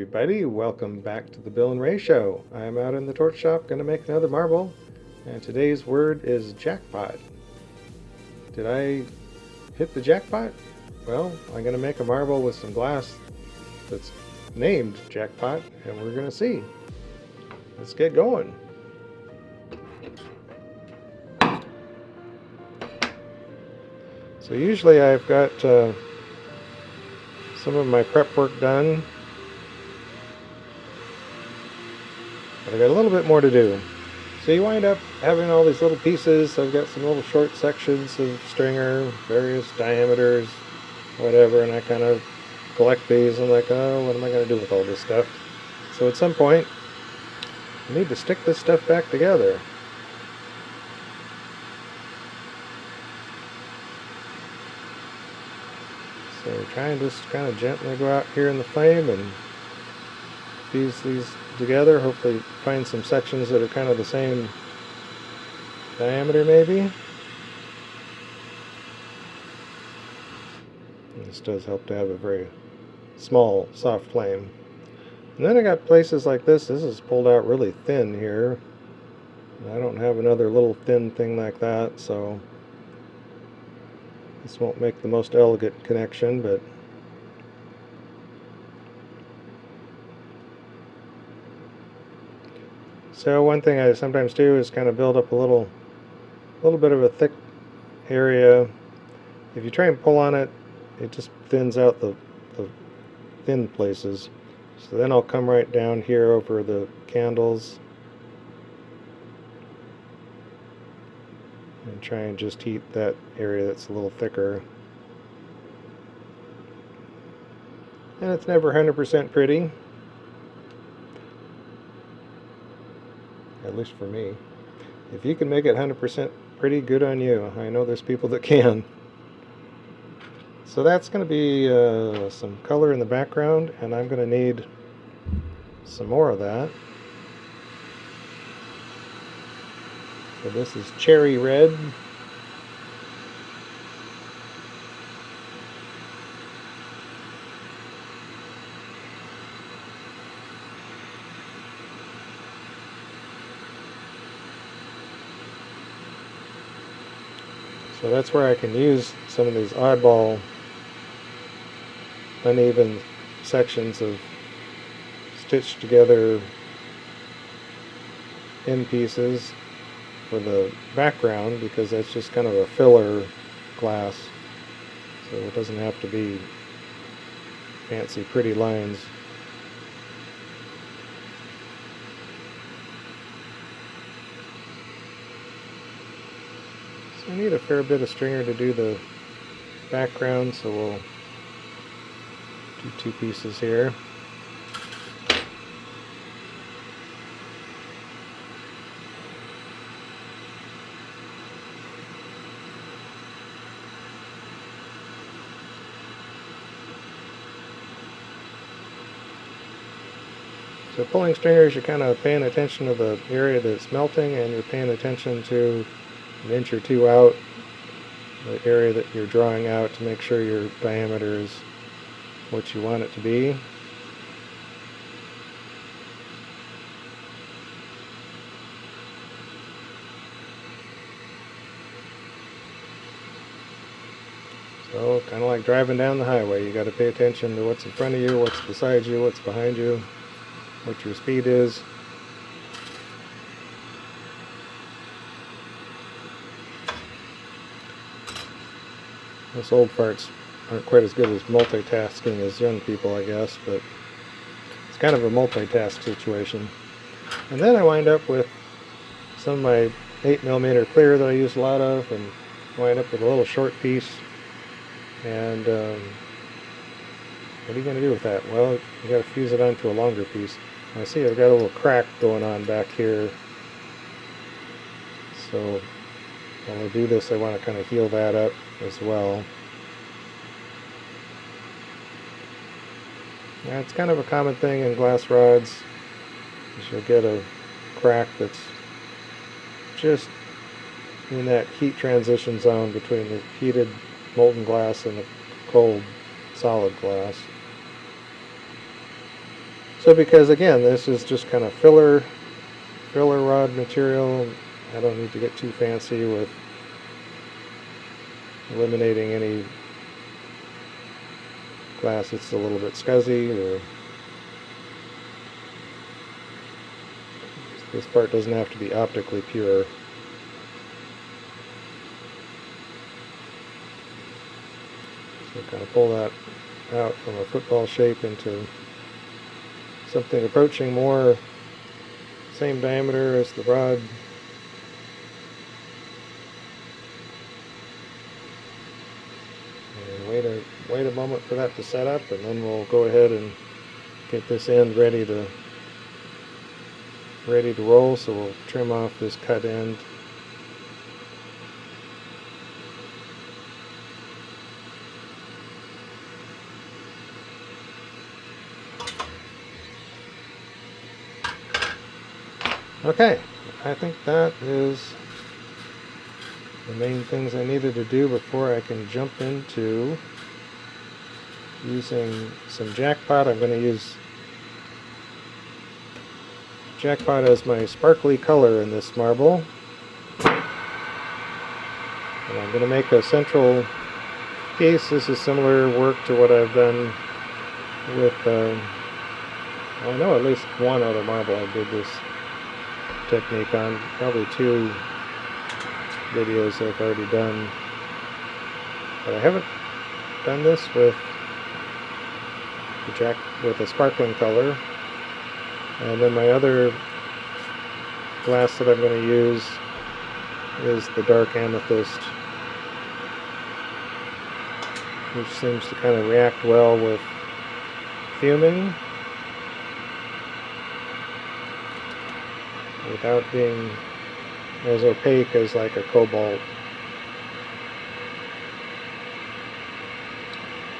everybody, welcome back to the Bill and Ray Show. I'm out in the torch shop going to make another marble, and today's word is jackpot. Did I hit the jackpot? Well, I'm going to make a marble with some glass that's named Jackpot, and we're going to see. Let's get going. So usually I've got some of my prep work done, but I got a little bit more to do. So you wind up having all these little pieces. I've got some little short sections of stringer, various diameters, whatever, and I kind of collect these. I'm like, oh, what am I going to do with all this stuff? So at some point, I need to stick this stuff back together. So try and just kind of gently go out here in the flame and fuse these together. Hopefully find some sections that are kind of the same diameter maybe. This does help to have a very small, soft flame. And then I got places like this. This is pulled out really thin here. I don't have another little thin thing like that, so this won't make the most elegant connection, but so one thing I sometimes do is kind of build up a little bit of a thick area. If you try and pull on it, it just thins out the thin places. So then I'll come right down here over the candles and try and just heat that area that's a little thicker. And it's never 100% pretty, at least for me. If you can make it 100% pretty, good on you. I know there's people that can. So that's going to be some color in the background, and I'm going to need some more of that. So this is cherry red. So that's where I can use some of these oddball, uneven sections of stitched together end pieces for the background, because that's just kind of a filler glass, so it doesn't have to be fancy pretty lines. So I need a fair bit of stringer to do the background, so we'll do two pieces here. So pulling stringers, you're kind of paying attention to the area that's melting, and you're paying attention to an inch or two out, the area that you're drawing out, to make sure your diameter is what you want it to be. So kind of like driving down the highway, you got to pay attention to what's in front of you, what's beside you, what's behind you, what your speed is. Us old farts aren't quite as good as multitasking as young people, I guess, but it's kind of a multitask situation. And then I wind up with some of my 8mm clear that I use a lot of, and wind up with a little short piece. And what are you going to do with that? Well, you got to fuse it onto a longer piece. I see I've got a little crack going on back here, so when I do this I want to kind of heal that up as well. Now, it's kind of a common thing in glass rods, is you'll get a crack that's just in that heat transition zone between the heated molten glass and the cold solid glass. So because again, this is just kind of filler rod material, I don't need to get too fancy with eliminating any glass that's a little bit scuzzy, or this part doesn't have to be optically pure. So kind of pull that out from a football shape into something approaching more same diameter as the rod. And wait a moment for that to set up, and then we'll go ahead and get this end ready to roll. So we'll trim off this cut end. Okay, I think that is the main things I needed to do before I can jump into using some Jackpot. I'm going to use Jackpot as my sparkly color in this marble. And I'm going to make a central piece. This is similar work to what I've done with, I know at least one other marble I did this technique on, probably 2 videos I've already done, but I haven't done this with a sparkling color. And then my other glass that I'm going to use is the dark Amethyst, which seems to kind of react well with fuming without being as opaque as like a cobalt.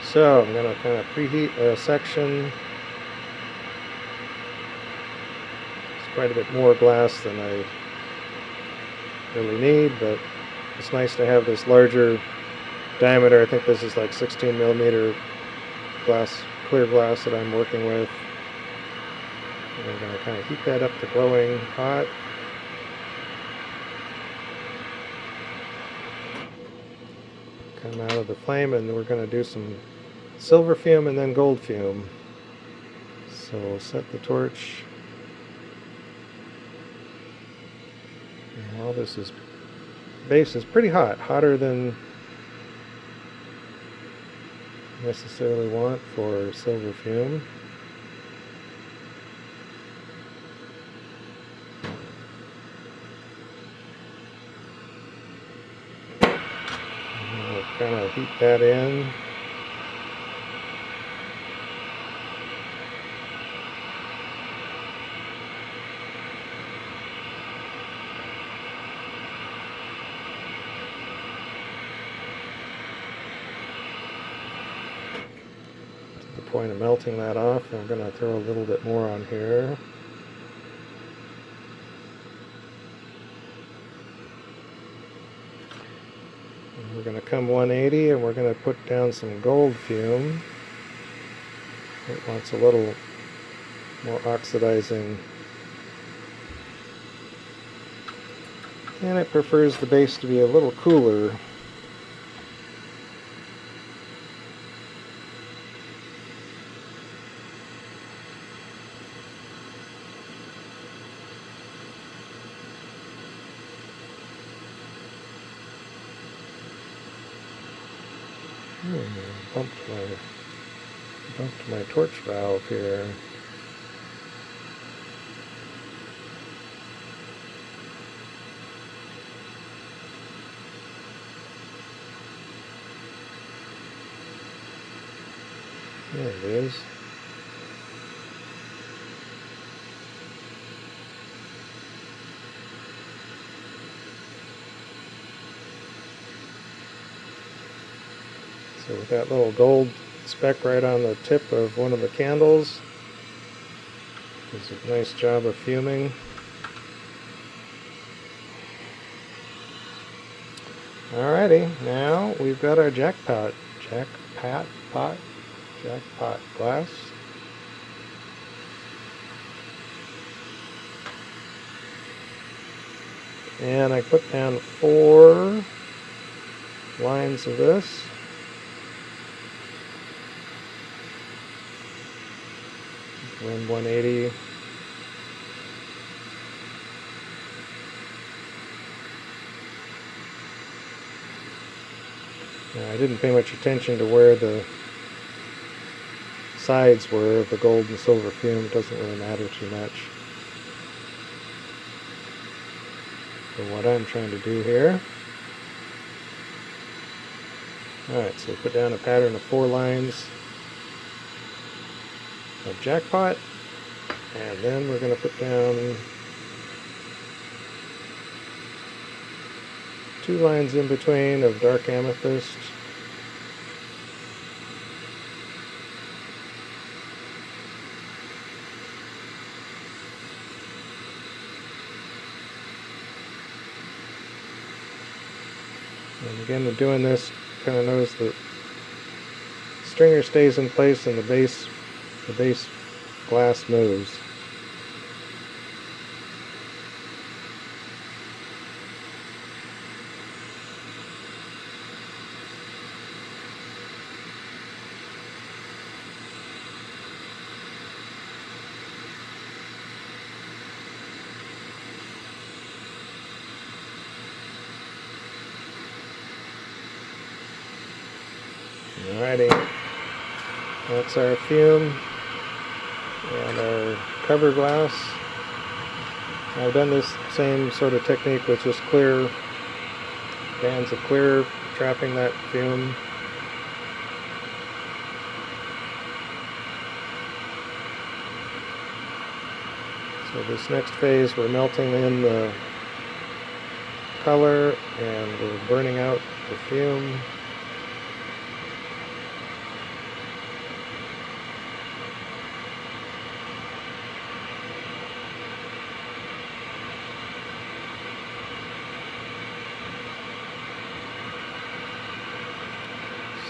So I'm going to kind of preheat a section. It's quite a bit more glass than I really need, but it's nice to have this larger diameter. I think this is like 16 millimeter glass, clear glass that I'm working with. And I'm going to kind of heat that up to glowing hot. Come out of the flame, and we're going to do some silver fume and then gold fume. So we'll set the torch. And while this base is pretty hot, hotter than necessarily want for silver fume. Kind of heat that in. To the point of melting that off, I'm going to throw a little bit more on here. We're going to come 180, and we're going to put down some gold fume. It wants a little more oxidizing, and it prefers the base to be a little cooler. Bumped my torch valve here. There it is. So with that little gold speck right on the tip of one of the candles, does a nice job of fuming. Alrighty, now we've got our jackpot glass. And I put down 4 lines of this. Run 180. Now, I didn't pay much attention to where the sides were of the gold and silver fume. It doesn't really matter too much for what I'm trying to do here. Alright, so put down a pattern of 4 lines of Jackpot, and then we're going to put down 2 lines in between of dark Amethyst. And again, with doing this, kind of notice the stringer stays in place and the base glass moves. Alrighty, that's our fume and our cover glass. I've done this same sort of technique with just clear bands of clear trapping that fume. So this next phase we're melting in the color and we're burning out the fume.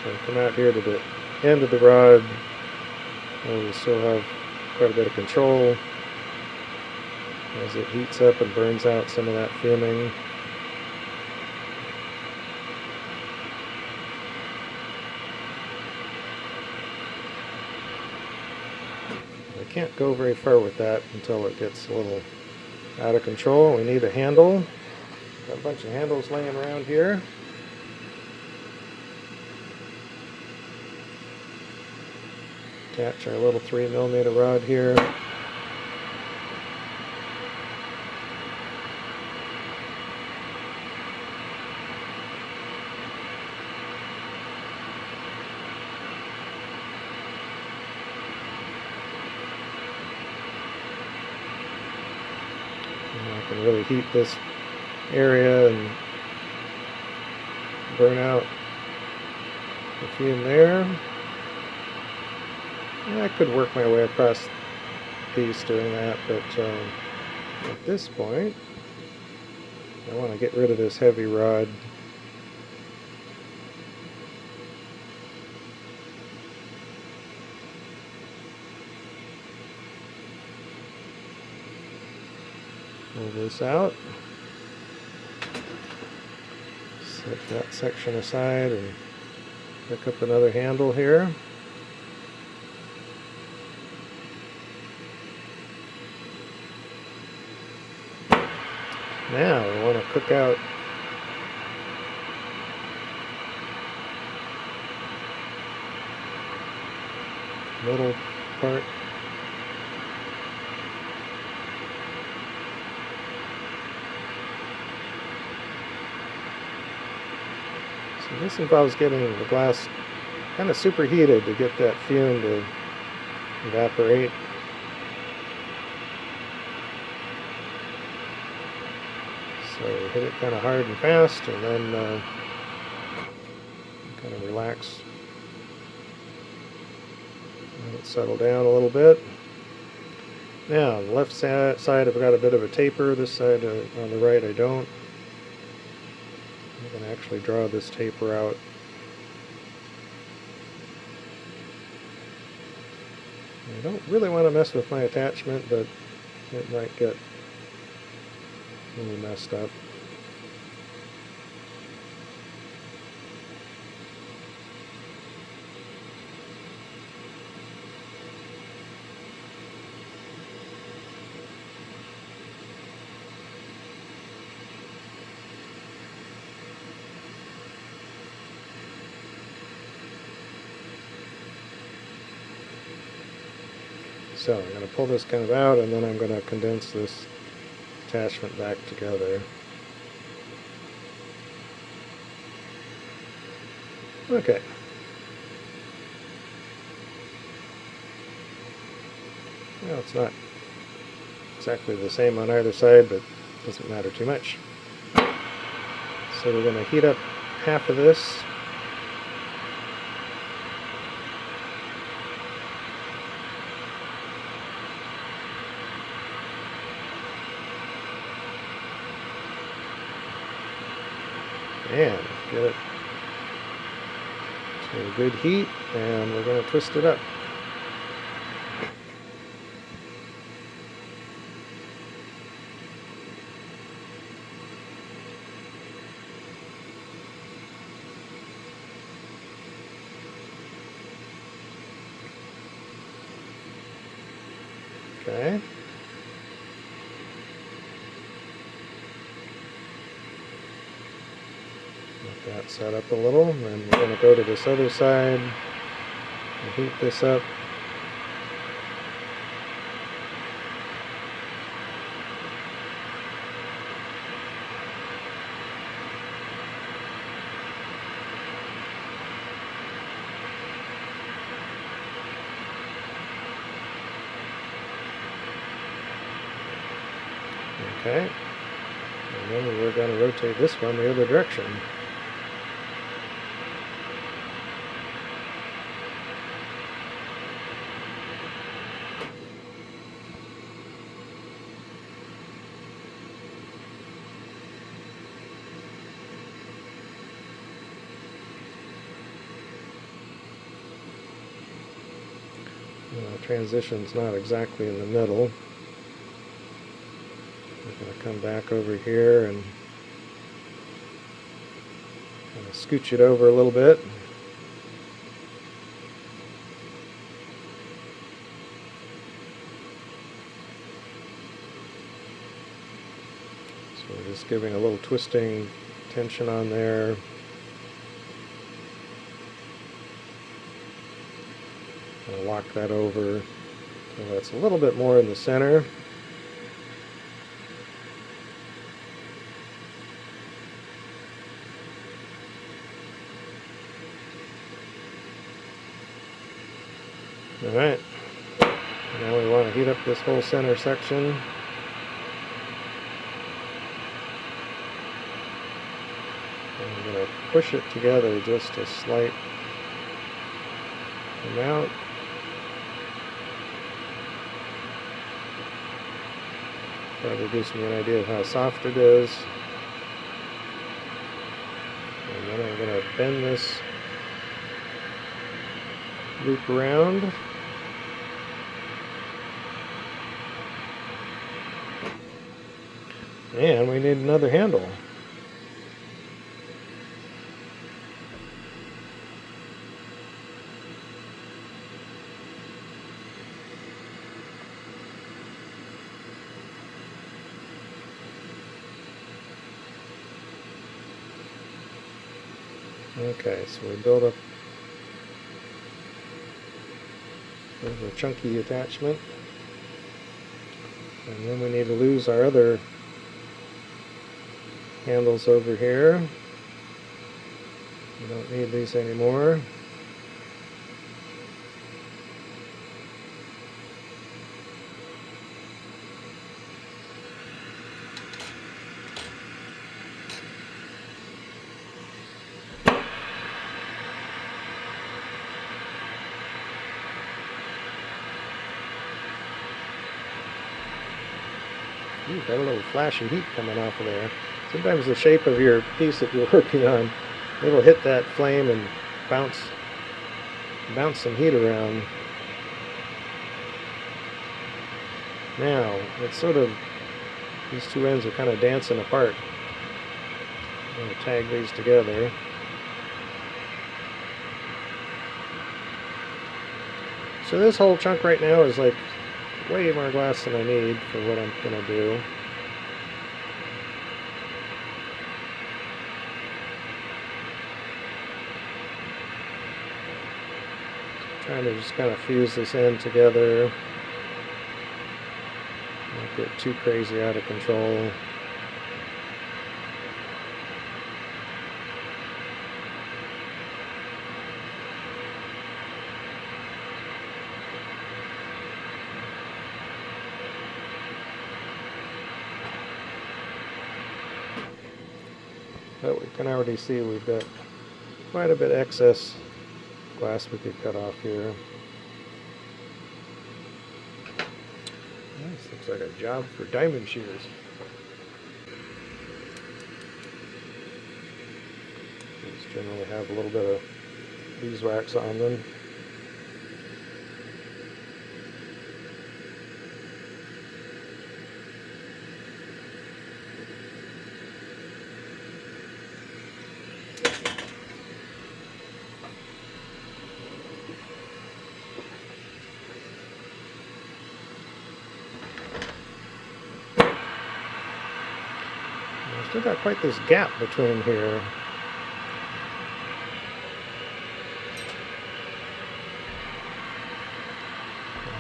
So come out here to the end of the rod, and we still have quite a bit of control as it heats up and burns out some of that fuming. I can't go very far with that until it gets a little out of control. We need a handle. Got a bunch of handles laying around here. Attach our little 3mm rod here. And I can really heat this area and burn out the fume there. I could work my way across the piece doing that, but at this point, I want to get rid of this heavy rod. Pull this out. Set that section aside and pick up another handle here. Now we want to cook out the middle part. So this involves getting the glass kind of superheated to get that fume to evaporate. So hit it kind of hard and fast, and then kind of relax. Let it settle down a little bit. Now, on the left side I've got a bit of a taper. This side on the right I don't. I'm going to actually draw this taper out. I don't really want to mess with my attachment, but it might get really messed up. So I'm going to pull this kind of out, and then I'm going to condense this attachment back together. Okay. Well, it's not exactly the same on either side, but it doesn't matter too much. So we're going to heat up half of this. And get it to a good heat, and we're going to twist it up. Okay. Let that set up a little, and then we're going to go to this other side and heat this up. Okay, and then we're going to rotate this one the other direction. Transition's not exactly in the middle. We're going to come back over here and kind of scooch it over a little bit. So we're just giving a little twisting tension on there. I'll lock that over so that's a little bit more in the center. Alright, now we want to heat up this whole center section. And I'm going to push it together just a slight amount. Probably gives me an idea of how soft it is. And then I'm going to bend this loop around. And we need another handle. Okay, so we build up a chunky attachment, and then we need to lose our other handles over here. We don't need these anymore. Ooh, got a little flash of heat coming off of there. Sometimes the shape of your piece that you're working on, it'll hit that flame and bounce some heat around. Now, it's sort of, these two ends are kind of dancing apart. I'm going to tag these together. So this whole chunk right now is like way more glass than I need for what I'm going to do. Trying to just kind of fuse this end together. Don't get too crazy out of control. But we can already see we've got quite a bit excess glass we could cut off here. This looks like a job for diamond shears. These generally have a little bit of beeswax on them. Still got quite this gap between here.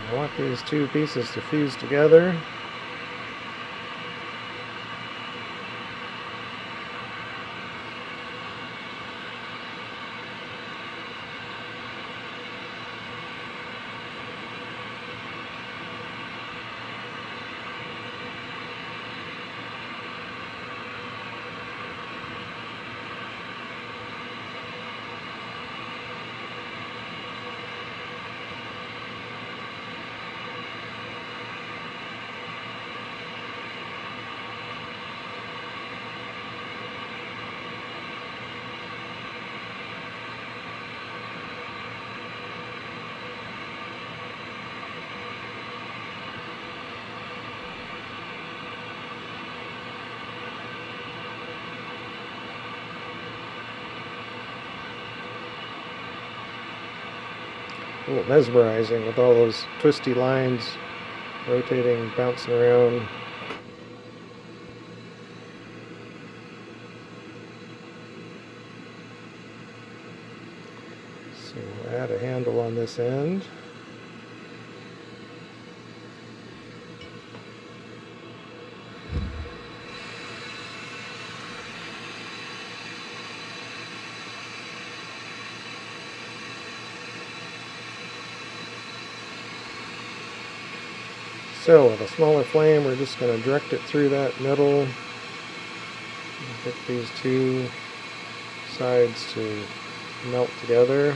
I want these two pieces to fuse together. A little mesmerizing with all those twisty lines rotating, bouncing around. So we'll add a handle on this end. So with a smaller flame, we're just going to direct it through that middle. Get these two sides to melt together.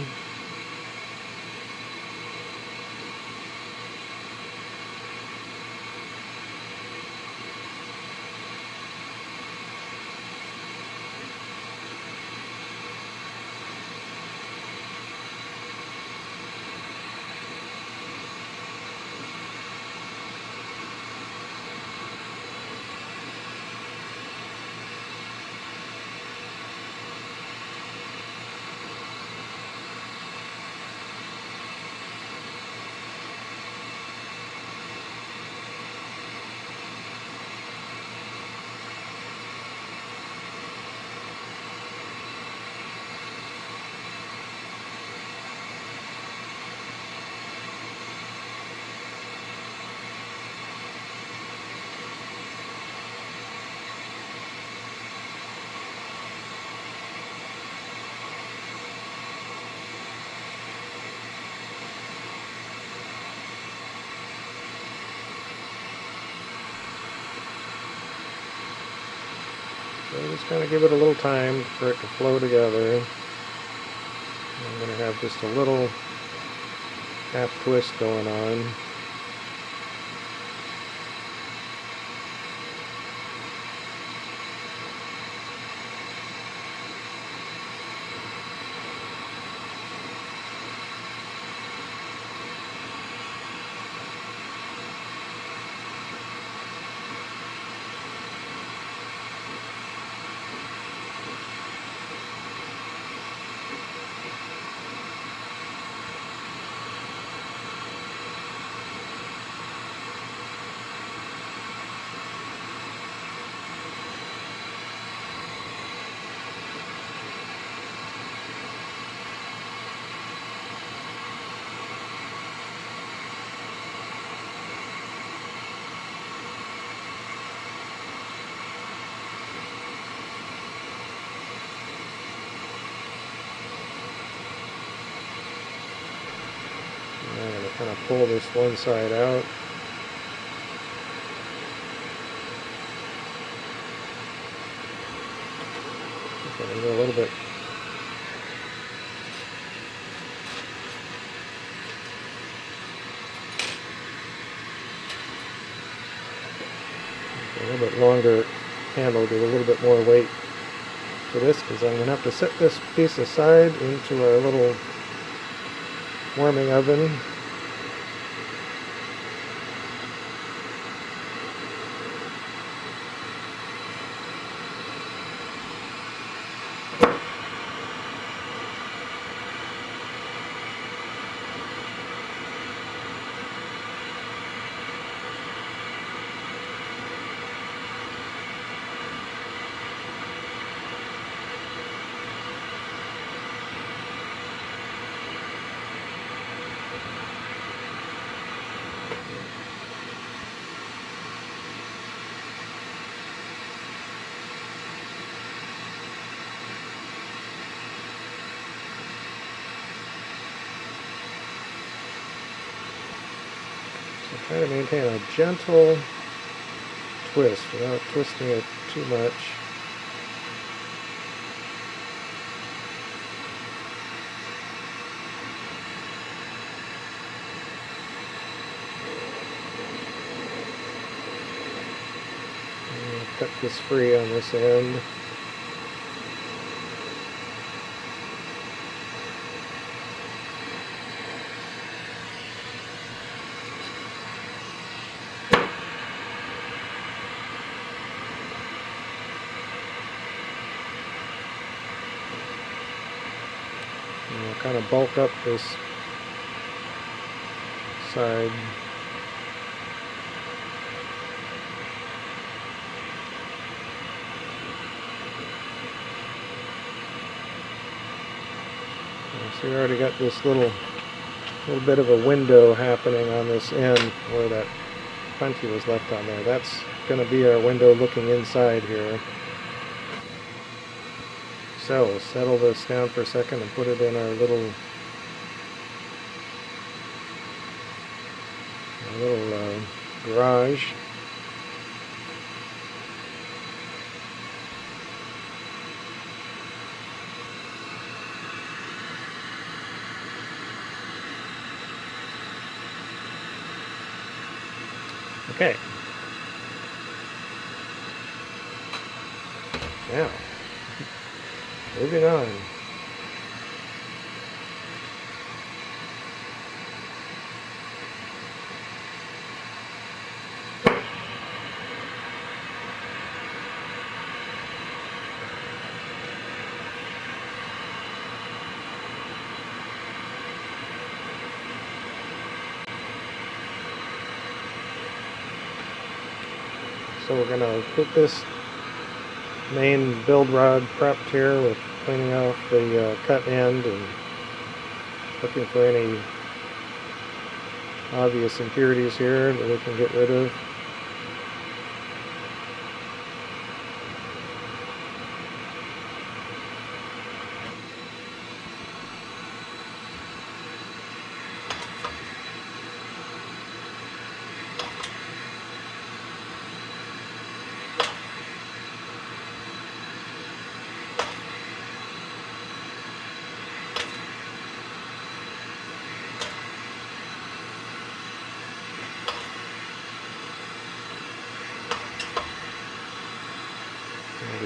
So just kind of give it a little time for it to flow together. I'm going to have just a little half twist going on. pull this one side out. Okay, a little bit. A little bit longer handle, get a little bit more weight to this, because I'm going to have to set this piece aside into our little warming oven. Try to maintain a gentle twist without twisting it too much. Cut this free on this end. And we'll kind of bulk up this side. So you already got this little bit of a window happening on this end where that punchy was left on there. That's going to be our window looking inside here. So we'll settle this down for a second and put it in our little garage. Okay. Now, moving on. So we're going to put this main build rod prepped here with cleaning off the cut end and looking for any obvious impurities here that we can get rid of.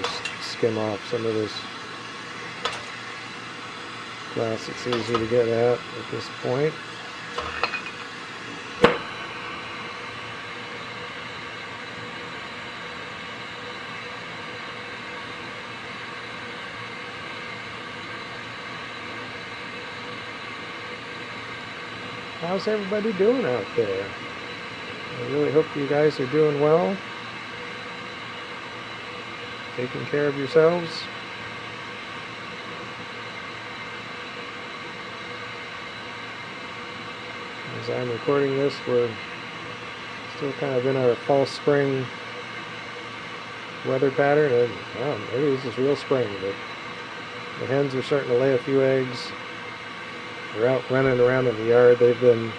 Just skim off some of this glass. It's easy to get at this point. How's everybody doing out there? I really hope you guys are doing well. Taking care of yourselves. As I'm recording this, we're still kind of in our fall spring weather pattern, and well, maybe this is real spring, but the hens are starting to lay a few eggs. They're out running around in the yard. They've been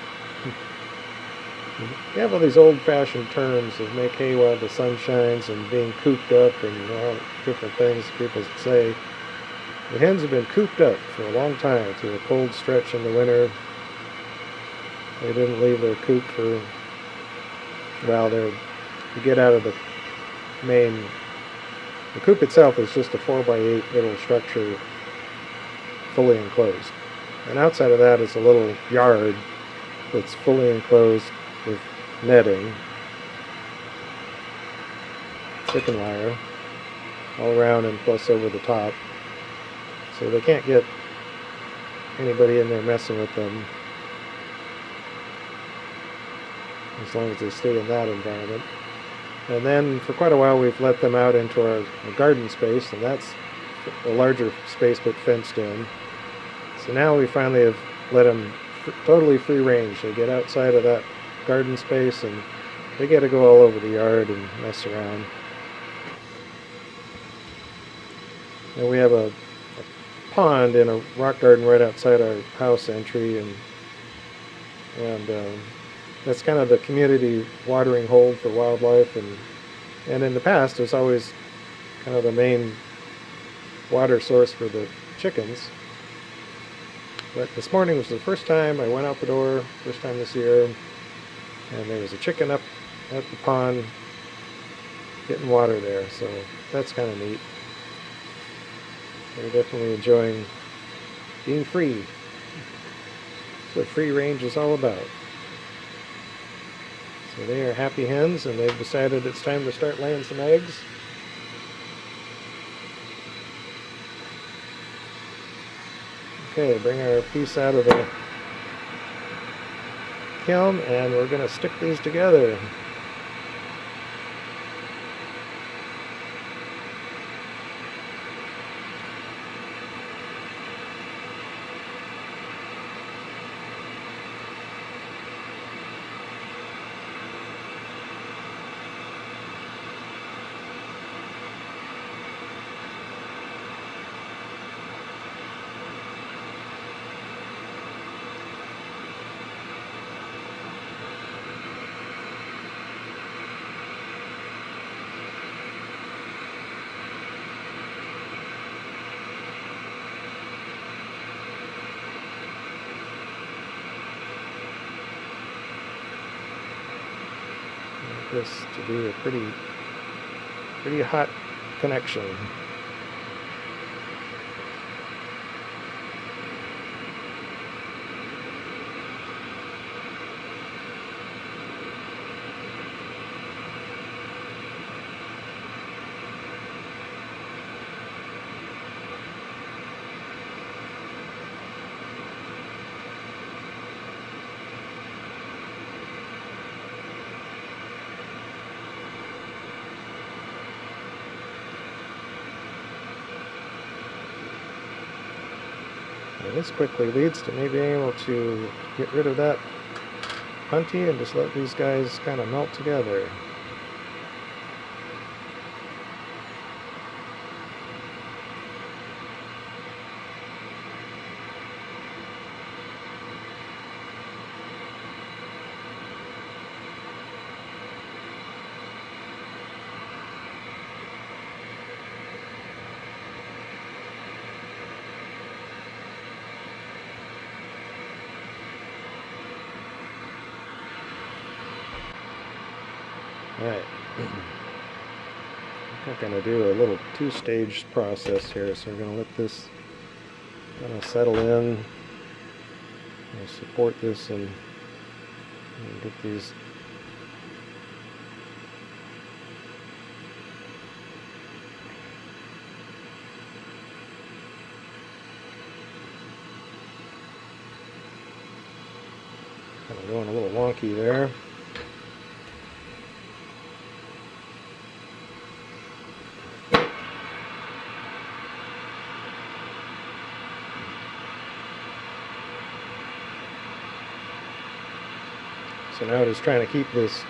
You have all these old-fashioned terms of make hay while the sun shines and being cooped up and all different things people say. The hens have been cooped up for a long time through a cold stretch in the winter. They didn't leave their coop for, well, you get out of the coop itself is just a 4x8 little structure fully enclosed. And outside of that is a little yard that's fully enclosed with netting, chicken wire, all around and plus over the top. So they can't get anybody in there messing with them as long as they stay in that environment. And then for quite a while we've let them out into our garden space, and that's a larger space but fenced in. So now we finally have let them totally free range. They get outside of that garden space and they get to go all over the yard and mess around. And we have a pond in a rock garden right outside our house entry, and that's kind of the community watering hole for wildlife, and in the past it was always kind of the main water source for the chickens. But this morning was the first time I went out the door, first time this year, and there was a chicken up at the pond getting water there, so that's kind of neat. They're definitely enjoying being free. That's what free range is all about. So they are happy hens, and they've decided it's time to start laying some eggs. Okay, bring our piece out of the kiln, and we're going to stick these together. This to be a pretty hot connection. And this quickly leads to me being able to get rid of that punty and just let these guys kind of melt together. Alright, I'm going to do a little two-stage process here, so we're going to let this kind of settle in, support this, and get these kind of going a little wonky there. So now just trying to keep this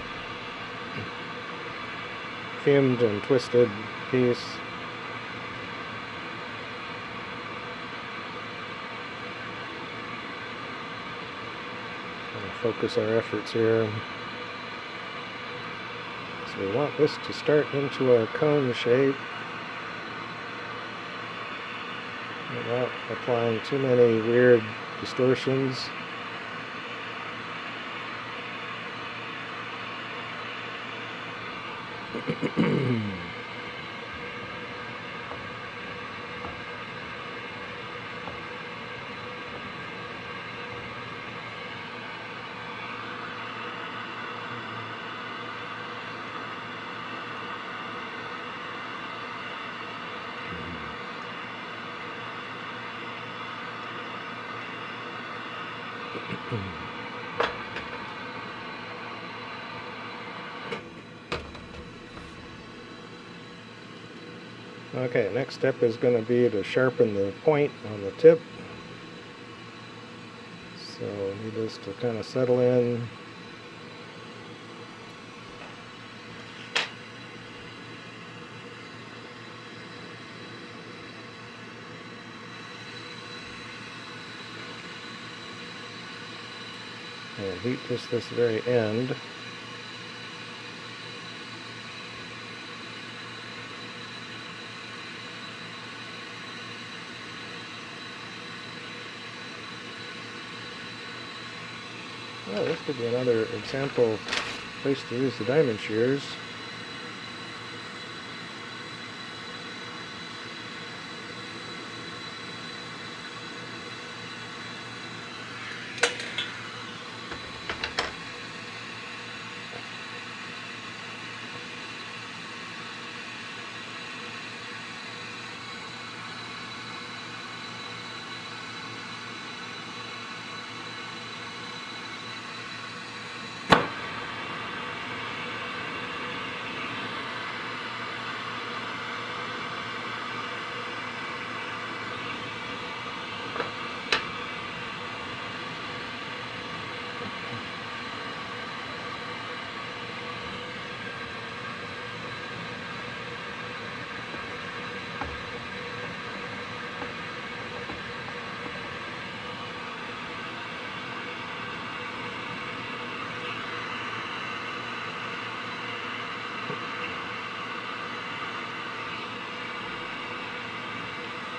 fumed and twisted piece. Focus our efforts here. We want this to start into a cone shape without applying too many weird distortions. Okay, next step is going to be to sharpen the point on the tip. So I need this to kind of settle in. And heat just this very end. Well, this could be another example place to use the diamond shears.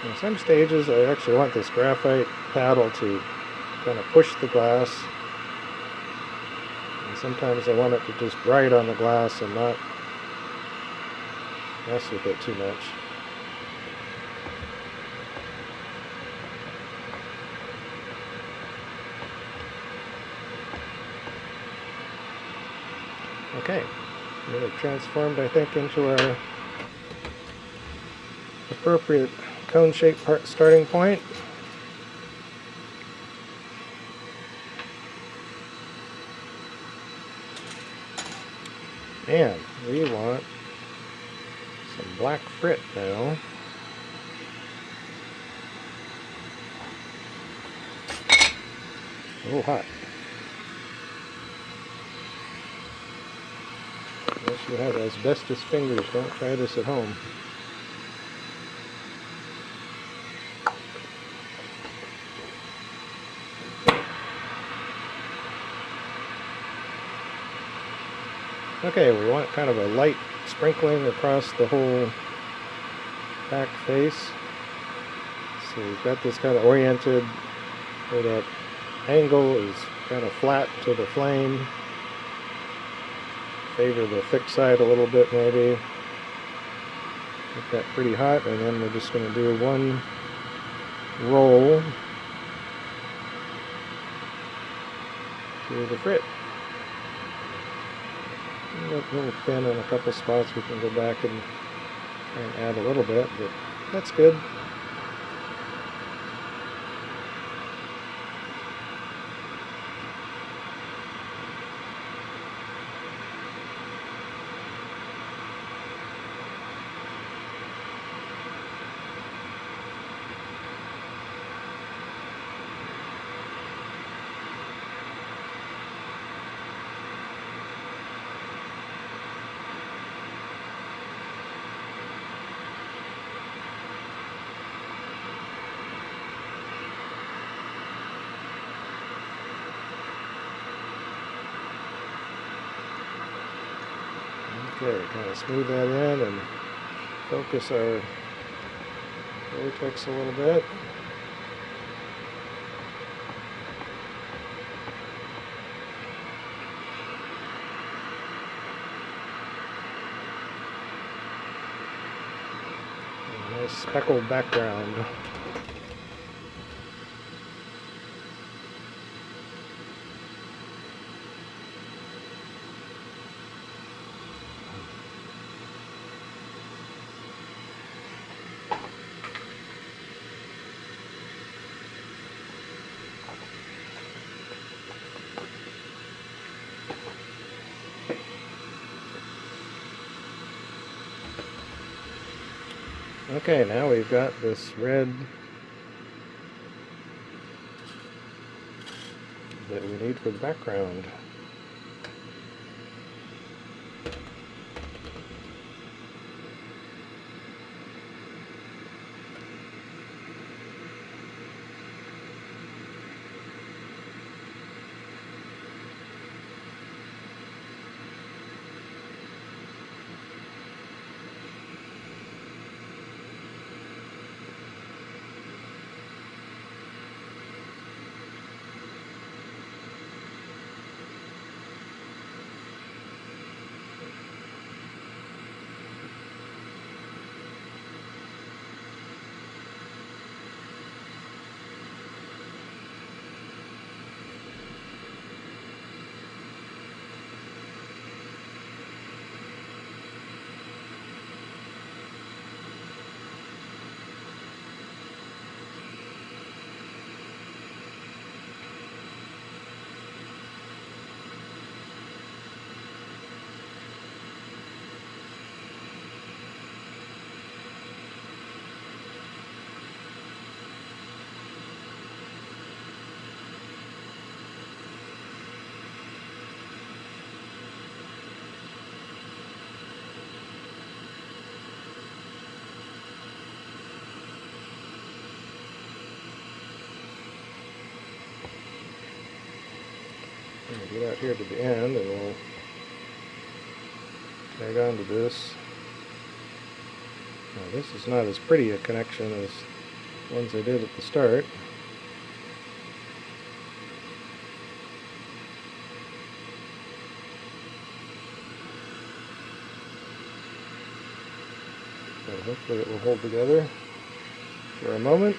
In some stages, I actually want this graphite paddle to kind of push the glass, and sometimes I want it to just ride on the glass and not mess with it too much. Okay, we're transformed, I think, into our appropriate cone-shaped starting point. And we want some black frit now. A little hot. Unless you have asbestos fingers, don't try this at home. Okay, we want kind of a light sprinkling across the whole back face. So we've got this kind of oriented where that angle is kind of flat to the flame. Favor the thick side a little bit maybe. Get that pretty hot, and then we're just going to do one roll to the frit. A little thin in a couple spots. We can go back and add a little bit, but that's good. Okay, kind of smooth that in and focus our vortex a little bit. A nice speckled background. Okay, now we've got this red that we need for the background. We'll get out here to the end and we'll tag onto this. Now this is not as pretty a connection as the ones I did at the start. But hopefully it will hold together for a moment.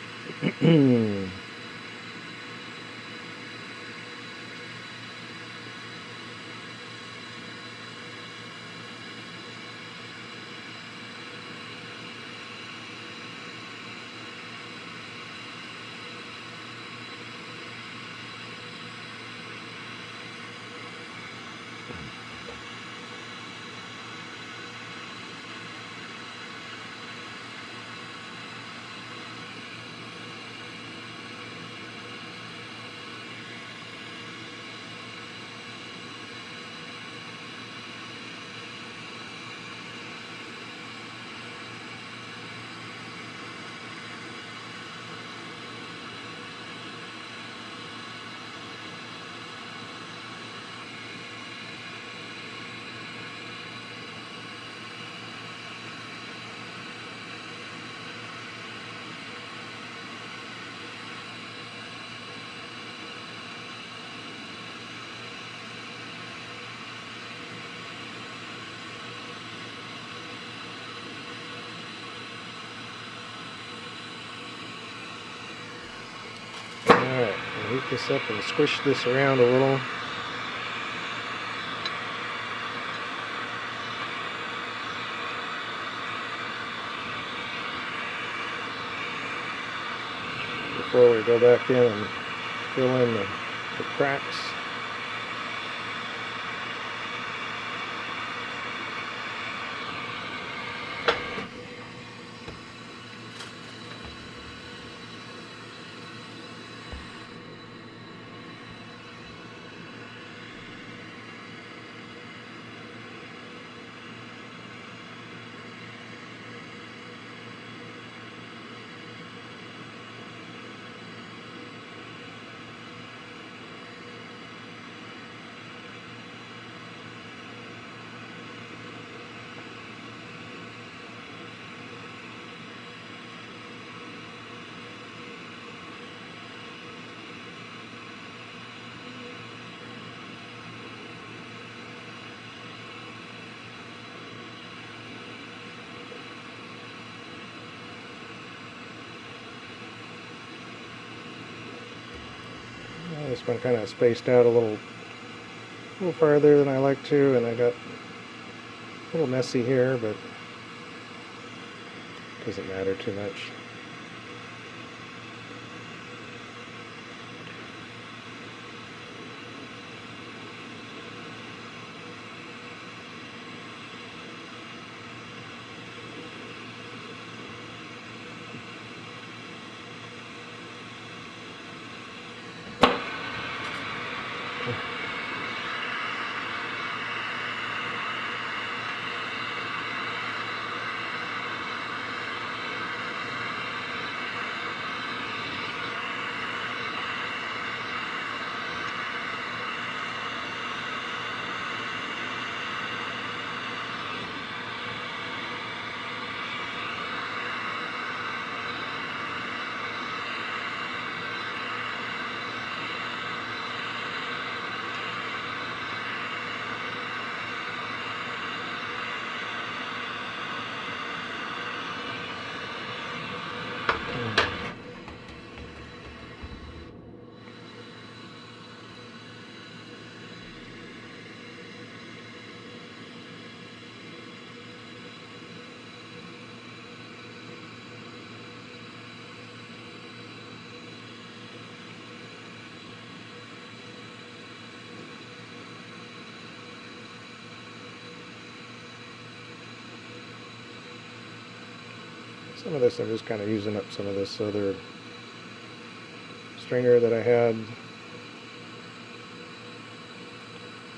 Alright, I'll heat this up and squish this around a little. Before we go back in and fill in the cracks. This one kind of spaced out a little farther than I like to, and I got a little messy here, but it doesn't matter too much. Some of this I'm just kind of using up some of this other stringer that I had.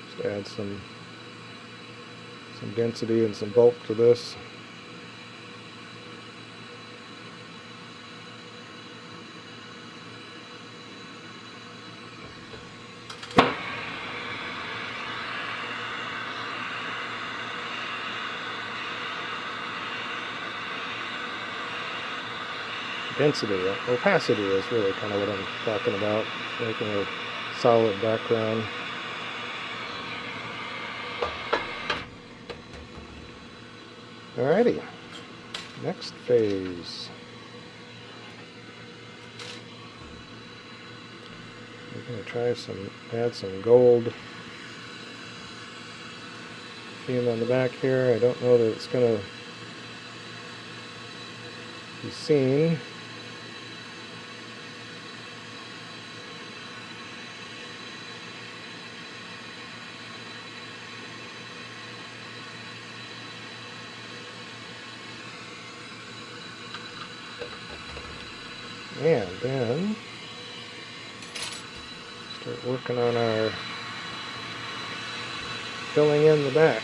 Just to add some density and some bulk to this. Density, opacity is really kind of what I'm talking about, making a solid background. Alrighty, next phase. I'm going to try add some gold fume on the back here. I don't know that it's going to be seen. And then start working on our filling in the back.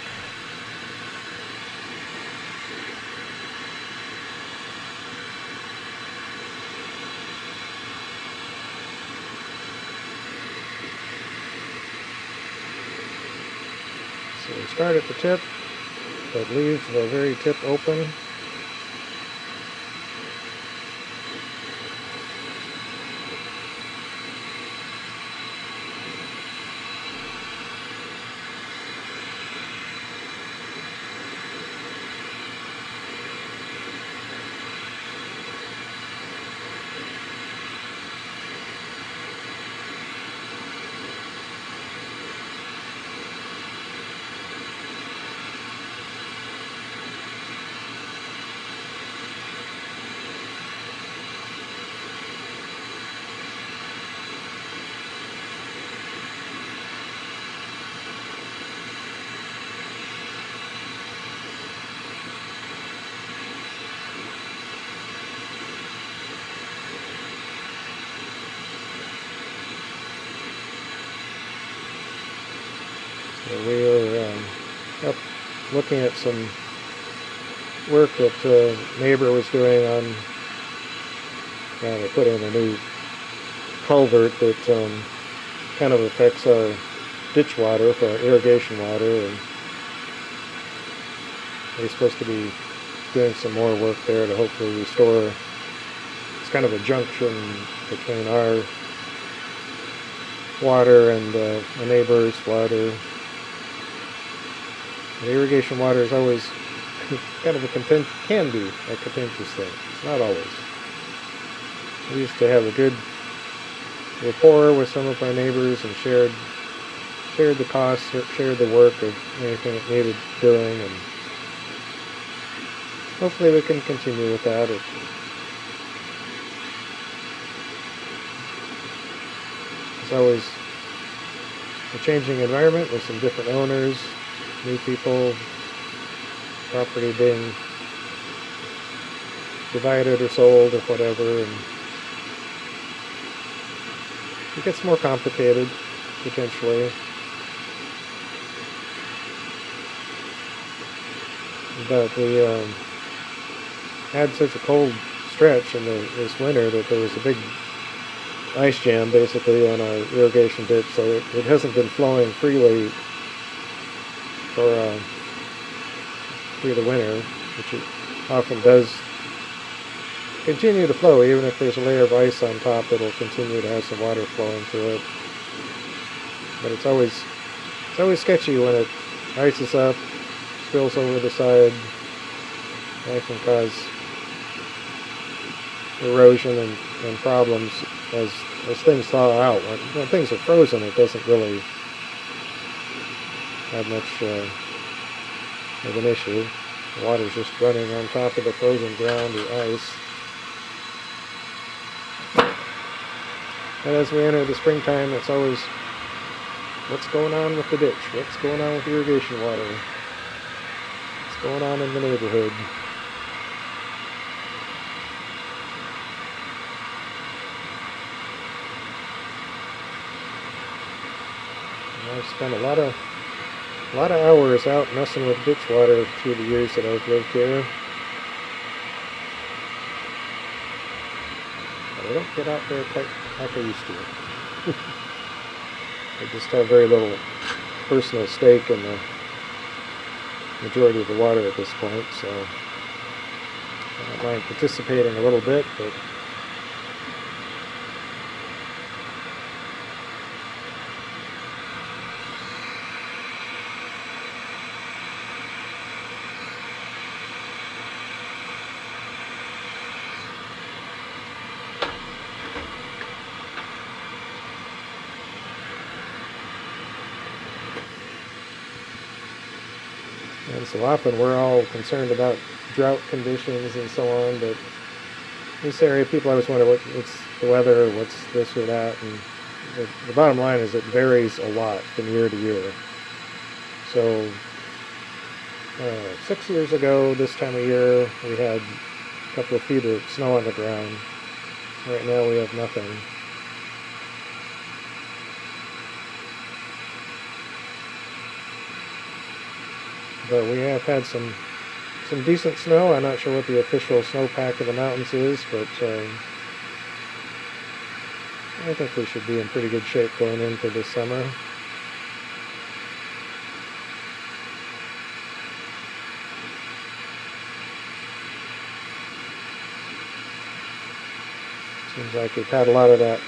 So we start at the tip, but leave the very tip open. We were up looking at some work that a neighbor was doing on trying to put in a new culvert that kind of affects our ditch water for our irrigation water, and we're supposed to be doing some more work there to hopefully restore. It's kind of a junction between our water and the neighbor's water. And irrigation water is always kind of can be a contentious thing. It's not always. We used to have a good rapport with some of our neighbors and shared the costs, shared the work of anything that needed doing, and hopefully we can continue with that. It's always a changing environment with some different owners, new people, property being divided or sold or whatever, and it gets more complicated potentially. But we had such a cold stretch in this winter that there was a big ice jam basically on our irrigation ditch, so it hasn't been flowing freely for through the winter, which it often does continue to flow. Even if there's a layer of ice on top, it'll continue to have some water flowing through it. But it's always sketchy when it ices up, spills over the side. That can cause erosion and problems as things thaw out. When things are frozen, it doesn't really have much of an issue. The water's just running on top of the frozen ground or ice. And as we enter the springtime, it's always, what's going on with the ditch? What's going on with irrigation water? What's going on in the neighborhood? I've spent a lot of hours out messing with ditch water through the years that I've lived here. But I don't get out there quite like I used to. I just have very little personal stake in the majority of the water at this point, so I don't mind participating a little bit, but and so often we're all concerned about drought conditions and so on, but in this area people always wonder what's the weather, what's this or that, and the bottom line is it varies a lot from year to year. So 6 years ago, this time of year, we had a couple of feet of snow on the ground. Right now we have nothing. But we have had some decent snow. I'm not sure what the official snowpack of the mountains is, but I think we should be in pretty good shape going into this summer. Seems like we've had a lot of that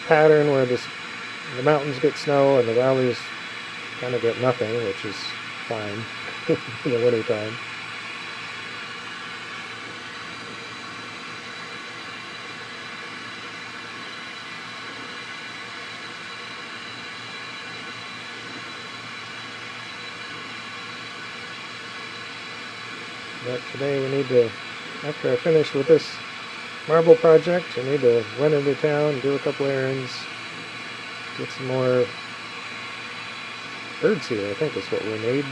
pattern where the mountains get snow and the valleys kind of get nothing, which is fine in the winter time. But today we need to, after I finish with this marble project, I need to run into town, do a couple errands, get some more birds here, I think is what we need.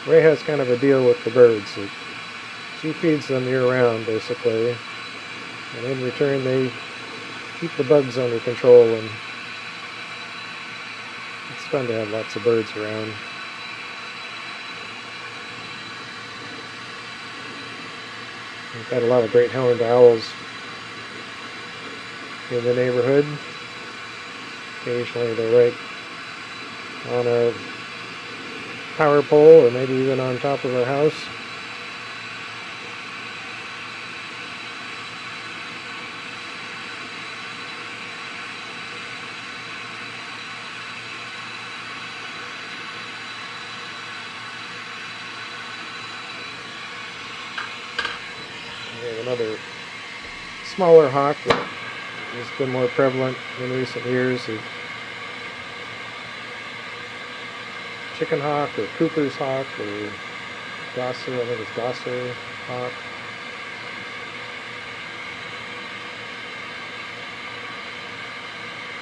Ray has kind of a deal with the birds. She feeds them year-round, basically, and in return they keep the bugs under control, and it's fun to have lots of birds around. We've had a lot of great horned owls in the neighborhood. Occasionally they're right on our power pole or maybe even on top of our house. We have another smaller hawk that has been more prevalent in recent years. Of chicken hawk or Cooper's hawk or Gosser, I think it's Gosser hawk.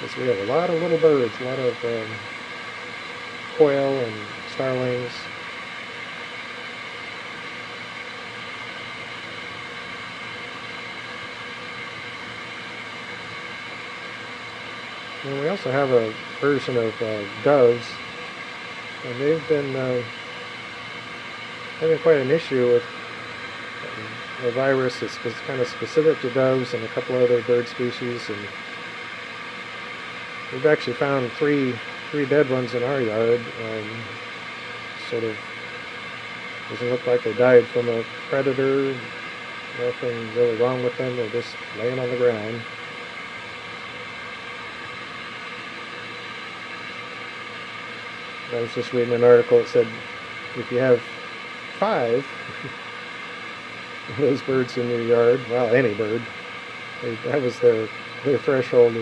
Because we have a lot of little birds, a lot of quail and starlings. And we also have a version of doves, and they've been having quite an issue with a virus that's kind of specific to doves and a couple other bird species. And we've actually found three dead ones in our yard. Sort of doesn't look like they died from a predator. Nothing really wrong with them. They're just laying on the ground. I was just reading an article that said if you have 5 of those birds in your yard, well, any bird, that was their threshold.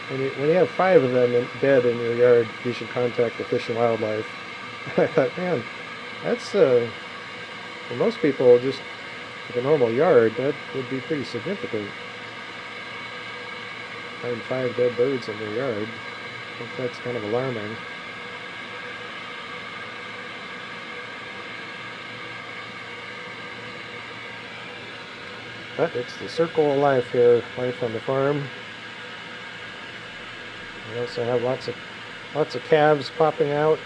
When you have 5 of them dead in your yard, you should contact the Fish and Wildlife. I thought, man, that's for most people, just like a normal yard, that would be pretty significant. Find 5 dead birds in your yard, I think that's kind of alarming. But it's the circle of life here, life on the farm. We also have lots of calves popping out.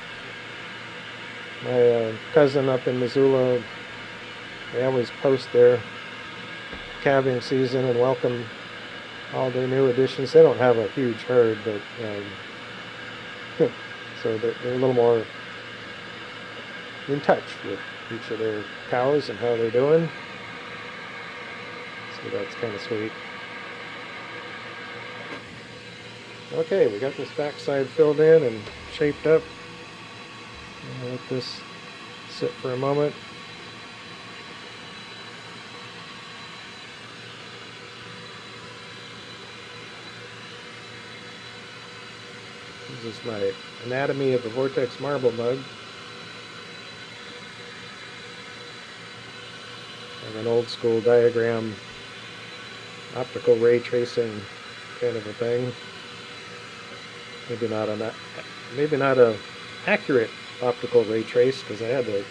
My cousin up in Missoula, they always post their calving season and welcome all their new additions. They don't have a huge herd, but so they're a little more in touch with each of their cows and how they're doing. So that's kind of sweet. Okay, we got this backside filled in and shaped up. I'll let this sit for a moment. This is my anatomy of a Vortex marble mug. I have an old school diagram, optical ray tracing kind of a thing. Maybe not a accurate optical ray trace, because I had to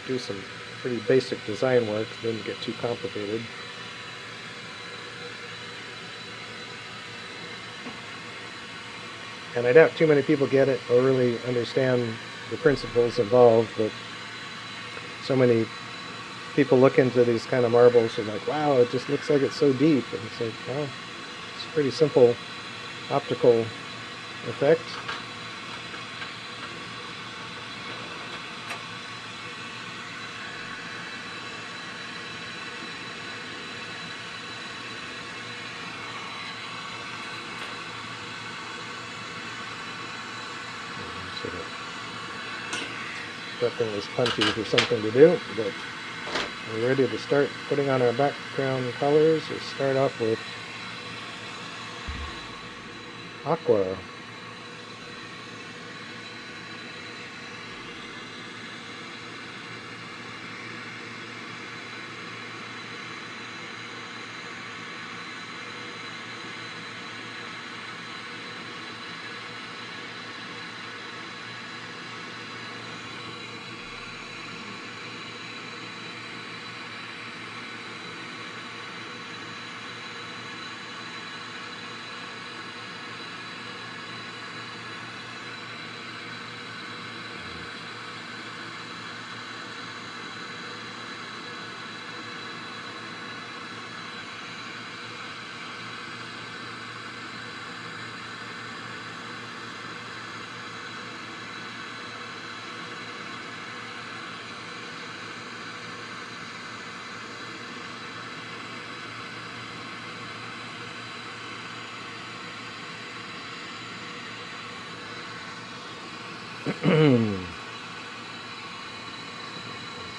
do some pretty basic design work. Didn't get too complicated. And I doubt too many people get it or really understand the principles involved, but so many people look into these kind of marbles and like, wow, it just looks like it's so deep. And it's like, well, it's a pretty simple optical effect. Sort of prepping this punchy for something to do, but we're ready to start putting on our background colors. We'll start off with Aqua.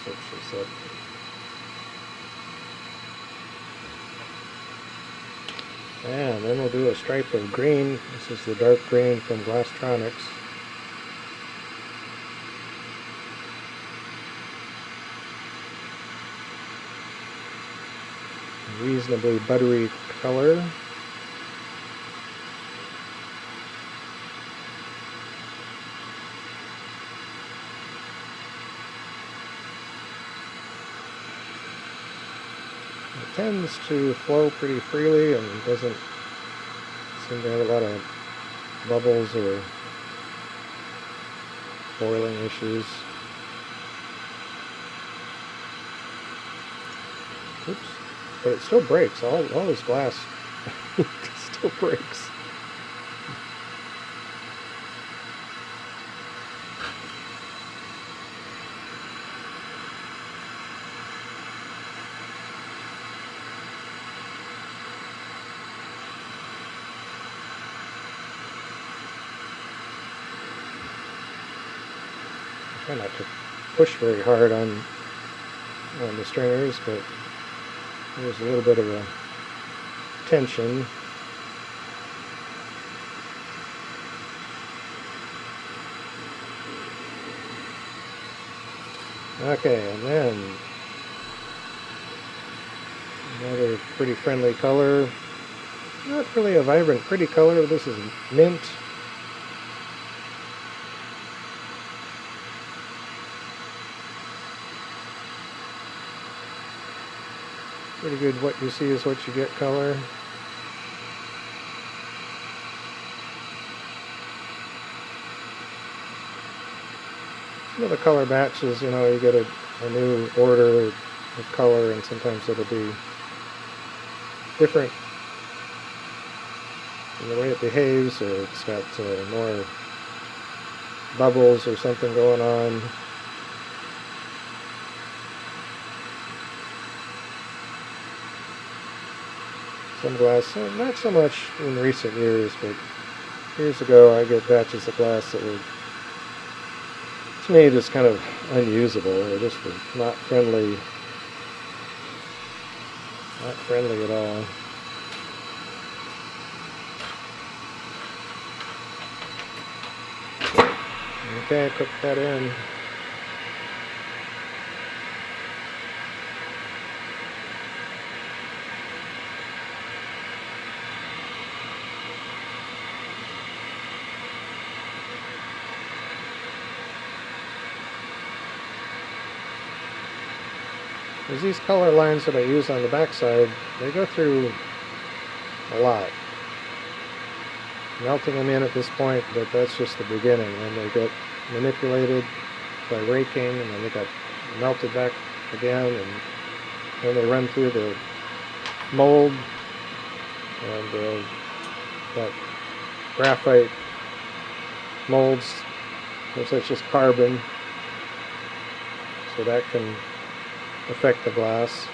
Switch this up. And then we'll do a stripe of green. This is the dark green from Glasstronics. Reasonably buttery color. It tends to flow pretty freely and doesn't seem to have a lot of bubbles or boiling issues. Oops. But it still breaks. All this glass still breaks. Try not to push very hard on the stringers, but there's a little bit of a tension. Okay, and then another pretty friendly color. Not really a vibrant, pretty color. This is mint. Pretty good what you see is what you get color. Some of the color batches, you know, you get a new order of color and sometimes it'll be different in the way it behaves, or it's got more bubbles or something going on. Some glass, not so much in recent years, but years ago I get batches of glass that were, to me, just kind of unusable. They're just not friendly at all. Okay, cook that in. Because these color lines that I use on the backside, they go through a lot. Melting them in at this point, but that's just the beginning. And they get manipulated by raking, and then they got melted back again, and then they run through the mold, and that graphite molds, looks like just carbon, so that can affect the glass.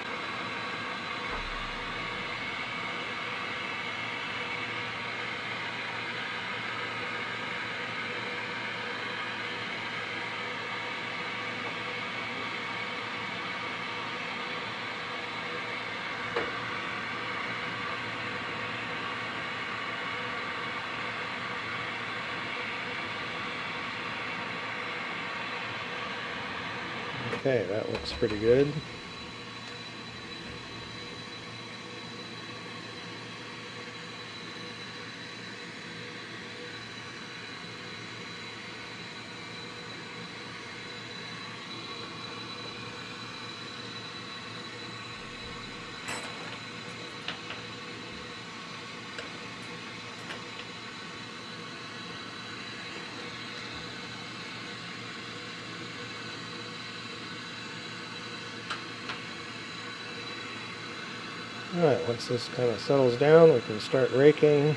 Okay, that looks pretty good. Alright, once this kind of settles down, we can start raking.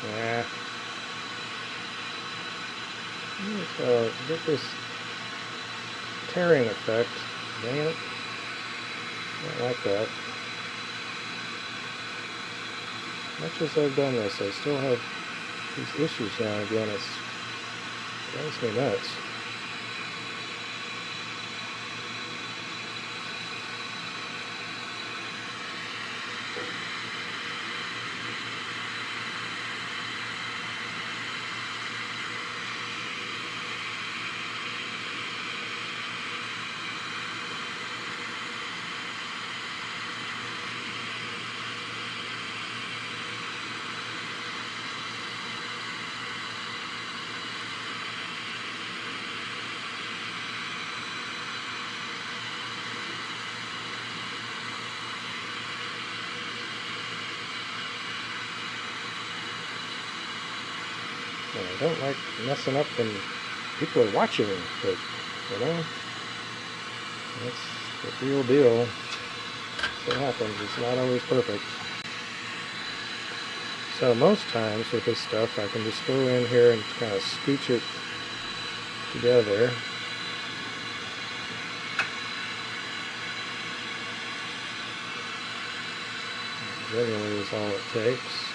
Yeah. So get this tearing effect. Dang it. Not like that. Much as I've done this, I still have these issues now and again. It drives me nuts. And I don't like messing up when people are watching, but, you know, that's the real deal. So it happens. It's not always perfect. So most times with this stuff, I can just go in here and kind of scooch it together. Generally is all it takes.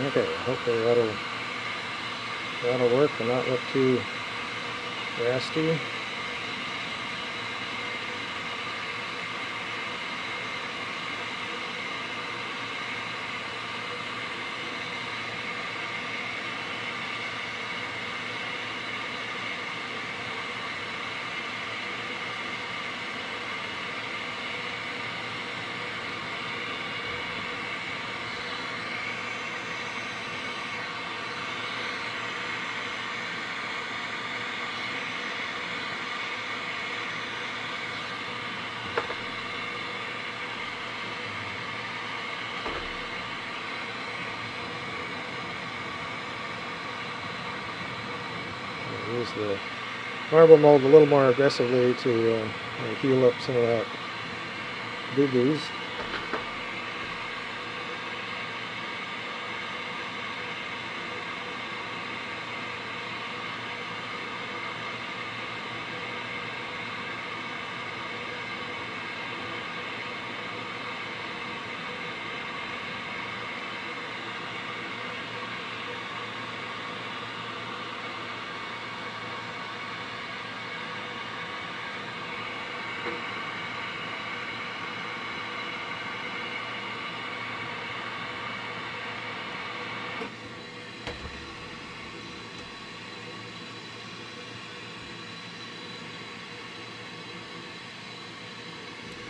Okay, hopefully that'll work and not look too nasty. Use the marble mold a little more aggressively to heal up some of that boo-boos.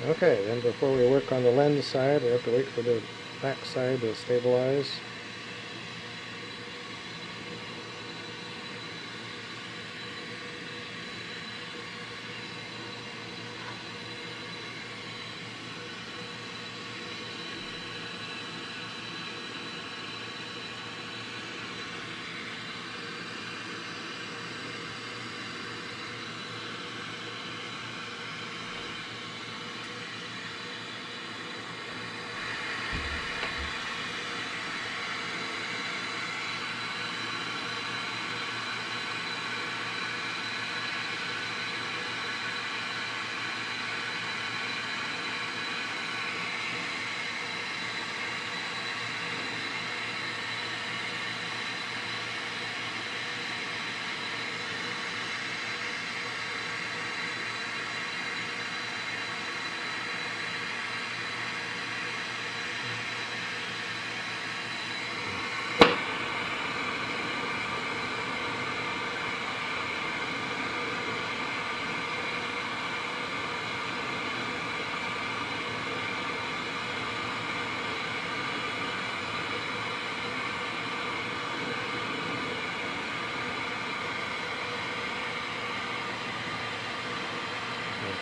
Okay, then before we work on the lens side, we have to wait for the back side to stabilize.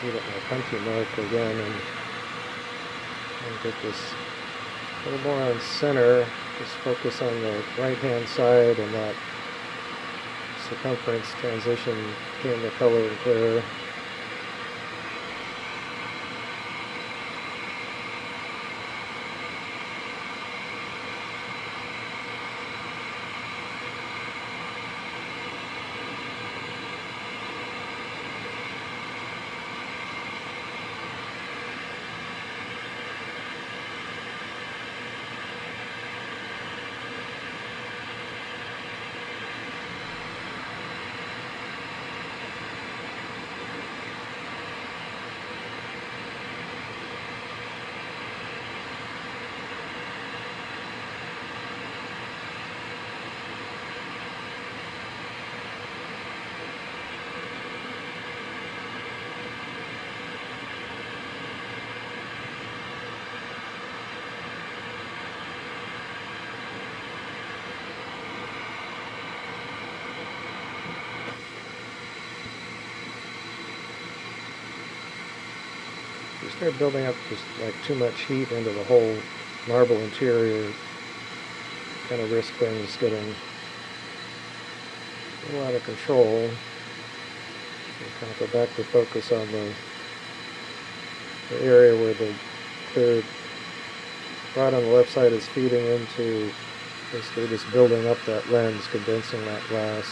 heat up my punchy mark again and get this a little more on center. Just focus on the right hand side, and that circumference transition became the color and clear. You start building up just like too much heat into the whole marble interior, kind of risk things getting a little out of control. So kind of go back to focus on the area where the clear rod on the left side is feeding into, basically just building up that lens, condensing that glass.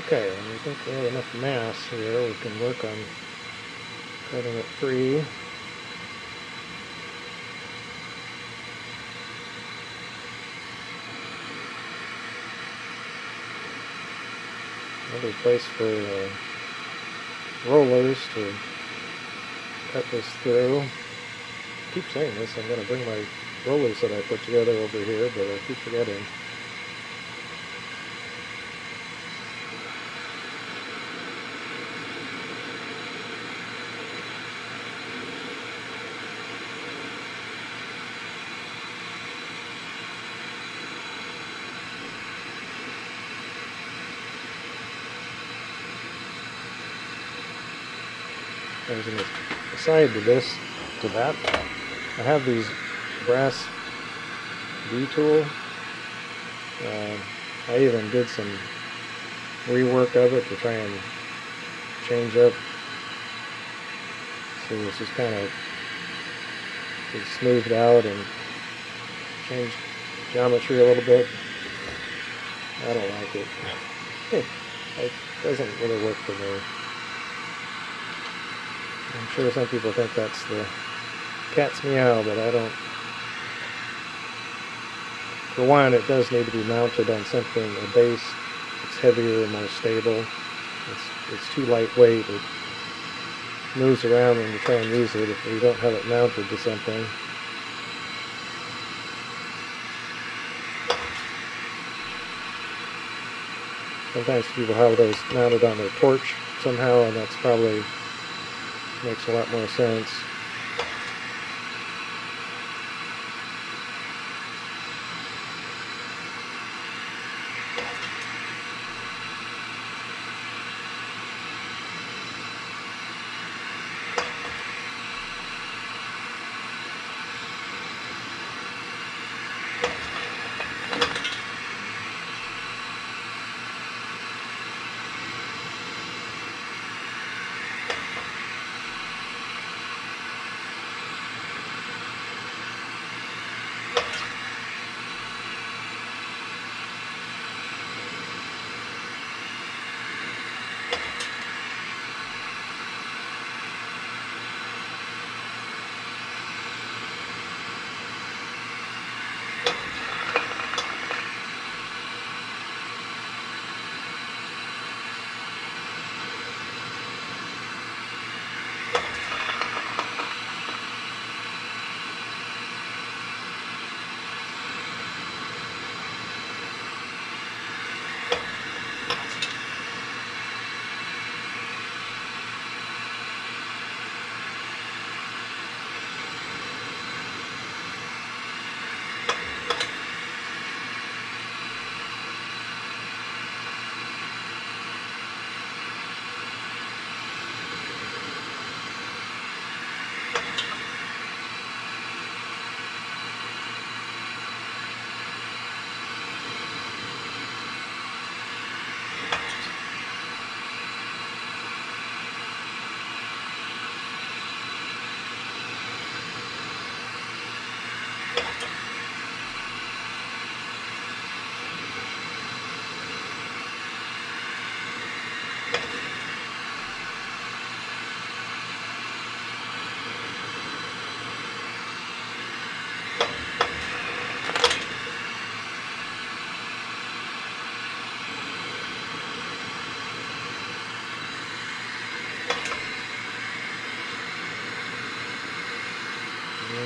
Okay, and we think we have enough mass here. We can work on cutting it free. Another place for rollers to cut this through. I keep saying this, I'm going to bring my rollers that I put together over here, but I keep forgetting. There's an aside to that. I have these brass V-tool. I even did some rework of it to try and change up. So it's just kind of smoothed out and changed geometry a little bit. I don't like it. It doesn't really work for me. I'm sure some people think that's the cat's meow, but I don't. For one, it does need to be mounted on something, a base that's heavier and more stable. It's too lightweight. It moves around when you try and use it if you don't have it mounted to something. Sometimes people have those mounted on their torch somehow, and that's probably makes a lot more sense.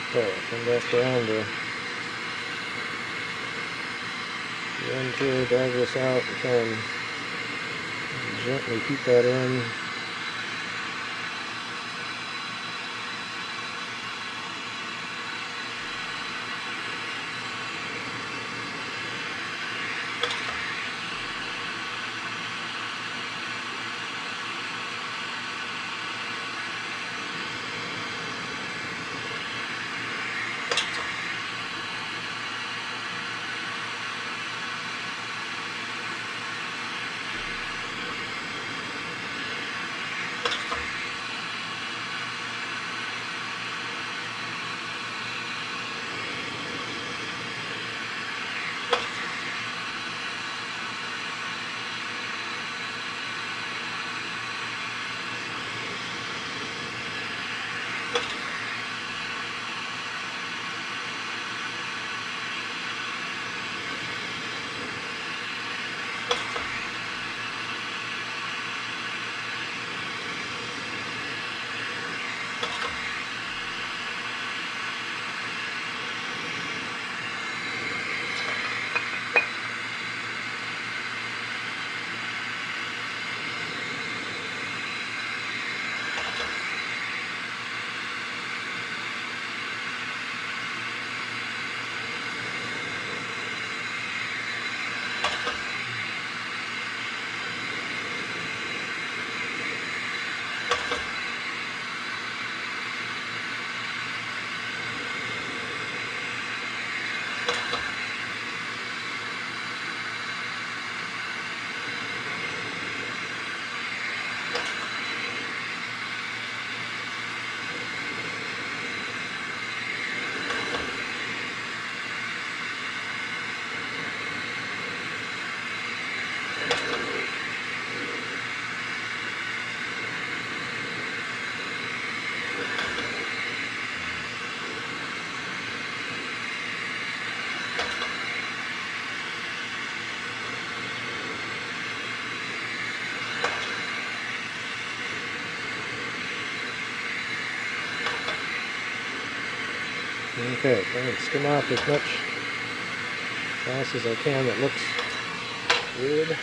Okay, come back down to the end here, drag this out and try and gently keep that in. Okay, trying to skim off as much glass as I can that looks weird.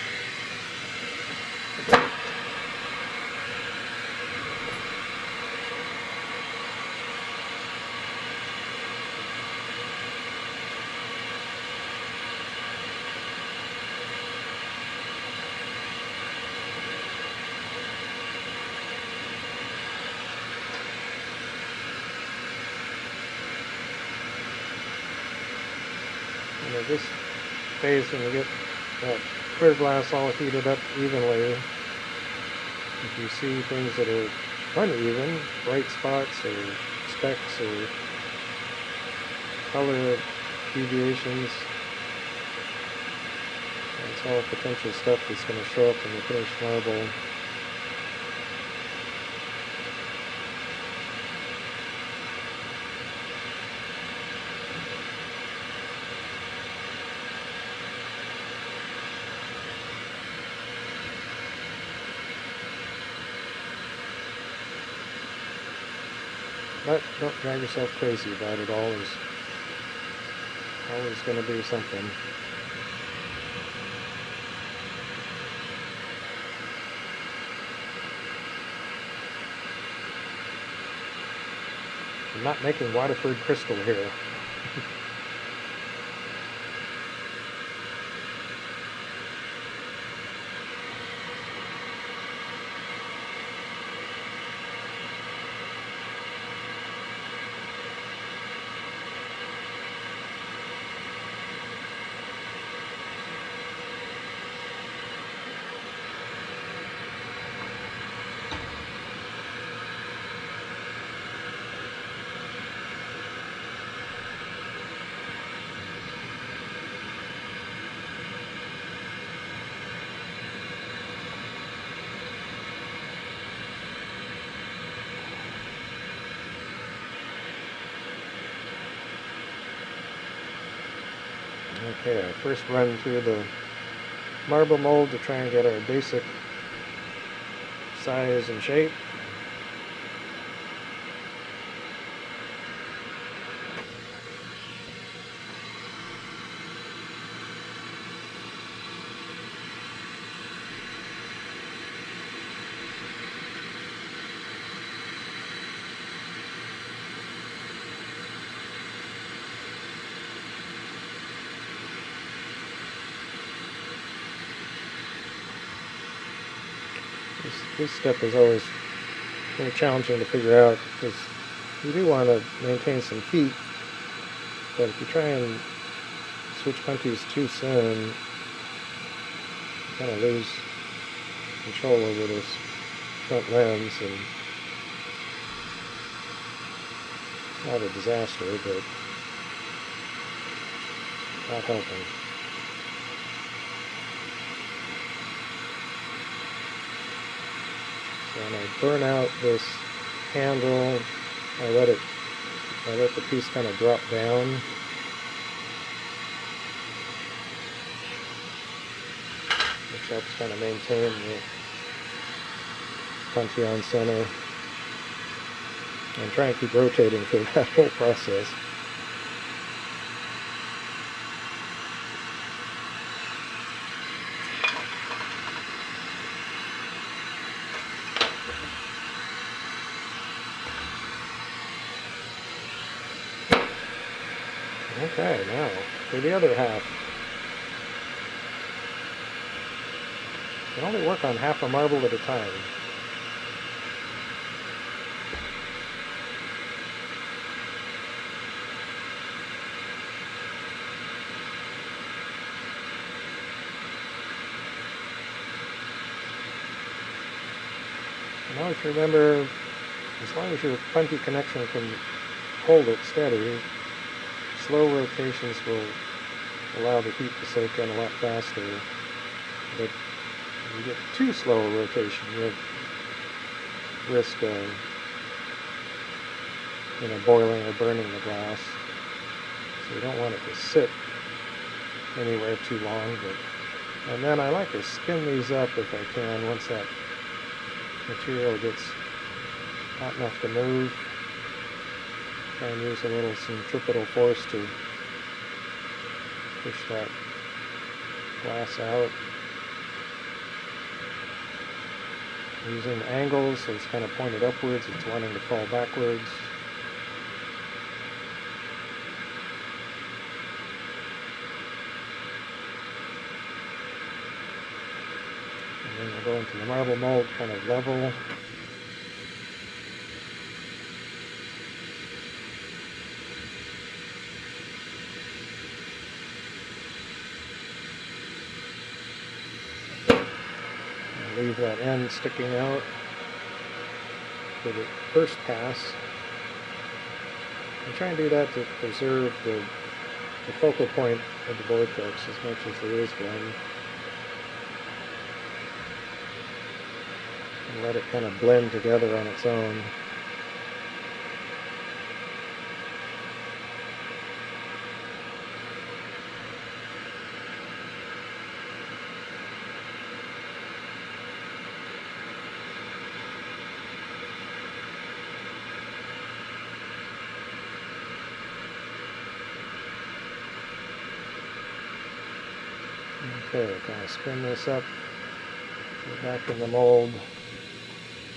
At this phase, when you get that clear glass all heated up evenly, if you see things that are uneven, bright spots or specks or color deviations, that's all potential stuff that's going to show up in the finished marble. But don't drive yourself crazy about it. Always going to be something. I'm not making Waterford crystal here. Okay, I first run through the marble mold to try and get our basic size and shape. This step is always very challenging to figure out because you do want to maintain some heat, but if you try and switch punties too soon, you kind of lose control over this front lens, and it's not a disaster, but not helping. So when I burn out this handle, I let the piece kind of drop down. Which helps kind of maintain the punchy on center. And try and keep rotating through that whole process. Okay, now for the other half. You can only work on half a marble at a time. And always remember, as long as your punty connection can hold it steady, slow rotations will allow the heat to soak in a lot faster. But if you get too slow a rotation, you risk boiling or burning the glass. So you don't want it to sit anywhere too long. And then I like to spin these up if I can once that material gets hot enough to move. Try and use a little centripetal force to push that glass out. Using angles, so it's kind of pointed upwards, it's wanting to fall backwards. And then we'll go into the marble mold, kind of level. Leave that end sticking out for the first pass. And try and do that to preserve the focal point of the vortex as much as there is one. And let it kind of blend together on its own. Okay, kind of spin this up, go back in the mold,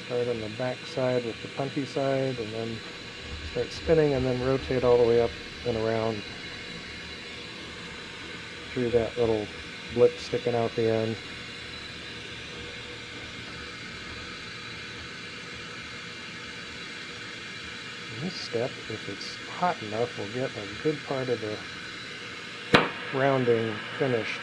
start on the back side with the punty side, and then start spinning and then rotate all the way up and around through that little blip sticking out the end. In this step, if it's hot enough, we'll get a good part of the rounding finished.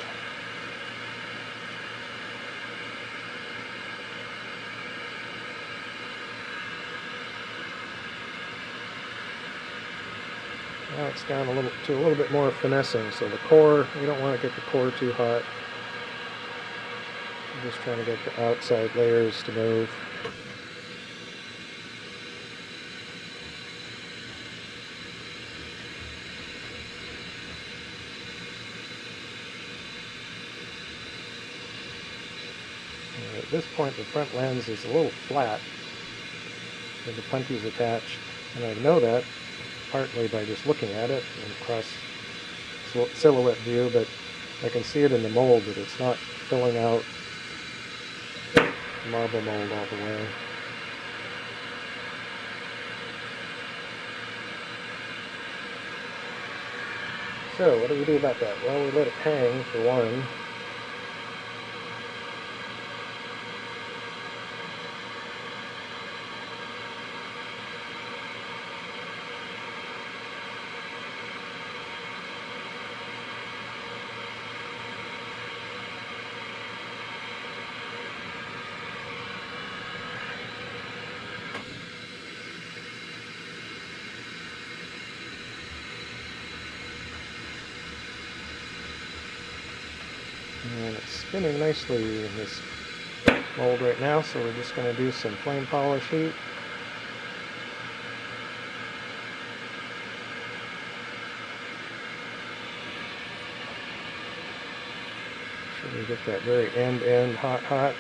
Now it's down to a little bit more finessing. So the core, you don't want to get the core too hot. I'm just trying to get the outside layers to move. And at this point, the front lens is a little flat with the punties attached, and I know that partly by just looking at it and across silhouette view, but I can see it in the mold that it's not filling out the marble mold all the way. So what do we do about that? Well, we let it hang for one. And it's spinning nicely in this mold right now, so we're just going to do some flame polish heat. So we get that very end hot. And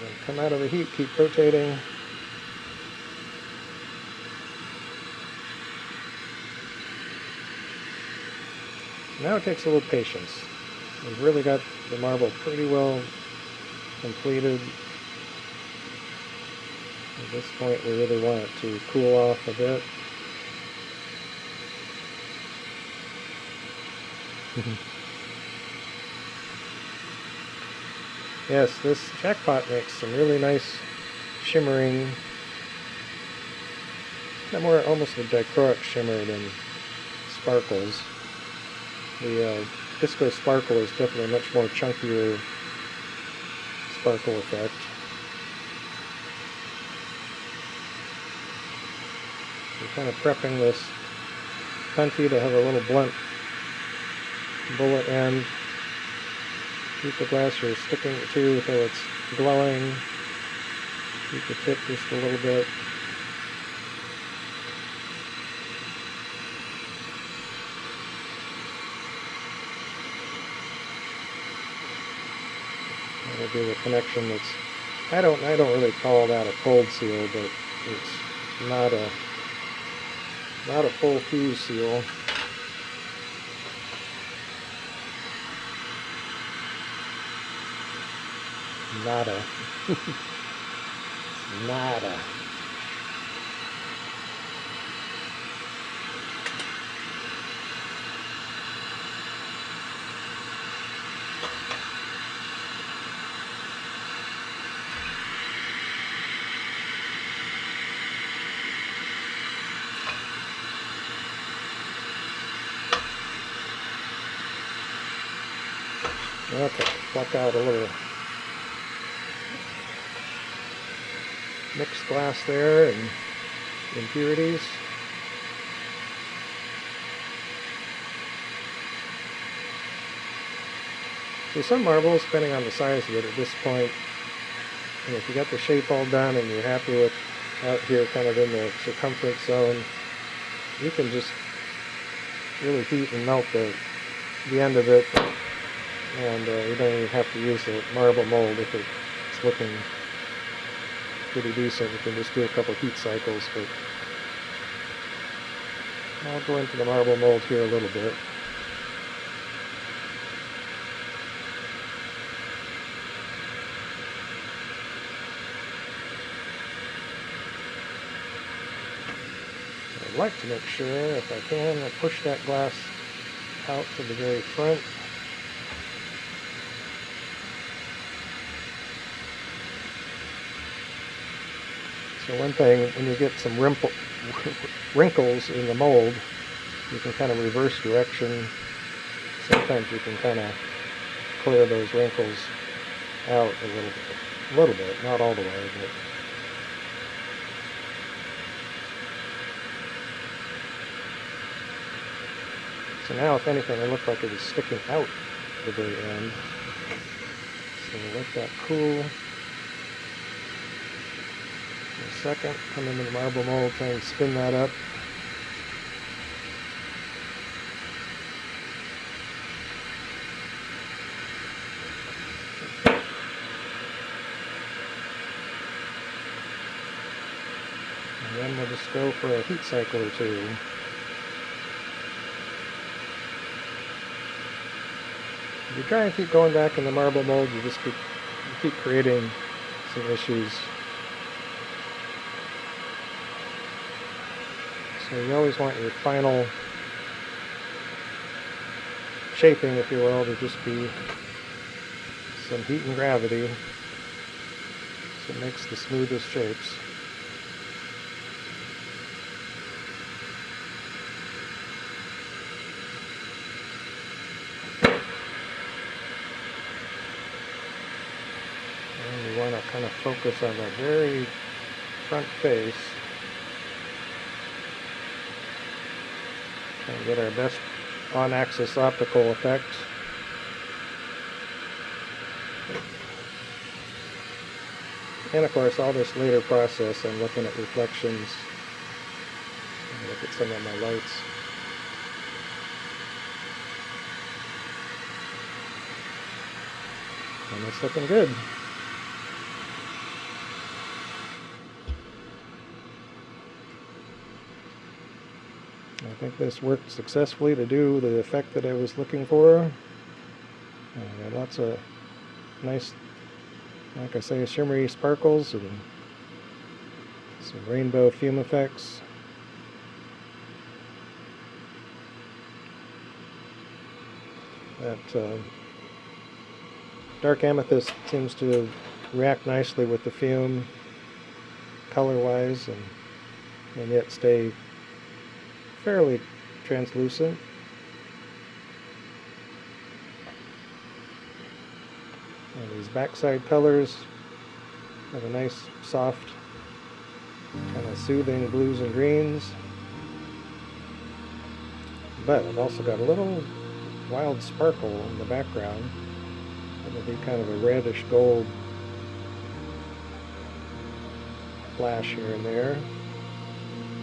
then come out of the heat, keep rotating. Now it takes a little patience. We've really got the marble pretty well completed. At this point we really want it to cool off a bit. Yes, this Jackpot makes some really nice shimmering, more almost a dichroic shimmer than sparkles. The Disco Sparkle is definitely a much more chunkier sparkle effect. We're kind of prepping this punty to have a little blunt bullet end. Keep the glass you're sticking it to so it's glowing. Keep the tip just a little bit. That'll be the connection that's, I don't really call that a cold seal, but it's not a full fuse seal. Nada. Nada. Okay, pluck out a little mixed glass there and impurities. So some marbles, depending on the size of it at this point, and if you got the shape all done and you're happy with out here kind of in the circumference zone, you can just really heat and melt the end of it, and you don't even have to use the marble mold if it's looking pretty decent. You can just do a couple heat cycles, but I'll go into the marble mold here a little bit. I'd like to make sure, if I can, I push that glass out to the very front. So one thing, when you get some wrinkles in the mold, you can kind of reverse direction. Sometimes you can kind of clear those wrinkles out a little bit, not all the way, but. So now, if anything, it looked like it was sticking out the very end. So let that cool. A second, come into the marble mold, try and spin that up. And then we'll just go for a heat cycle or two. If you try and keep going back in the marble mold, you just keep creating some issues. So you always want your final shaping, if you will, to just be some heat and gravity, so it makes the smoothest shapes. And we want to kind of focus on the very front face. Try and get our best on-axis optical effect. And of course, all this later process, I'm looking at reflections. Look at some of my lights. And it's looking good. I think this worked successfully to do the effect that I was looking for. I got lots of nice, like I say, shimmery sparkles and some rainbow fume effects. That dark amethyst seems to react nicely with the fume color-wise and yet stay fairly translucent. And these backside colors have a nice soft kind of soothing blues and greens, but I've also got a little wild sparkle in the background. It'll be kind of a reddish gold flash here and there.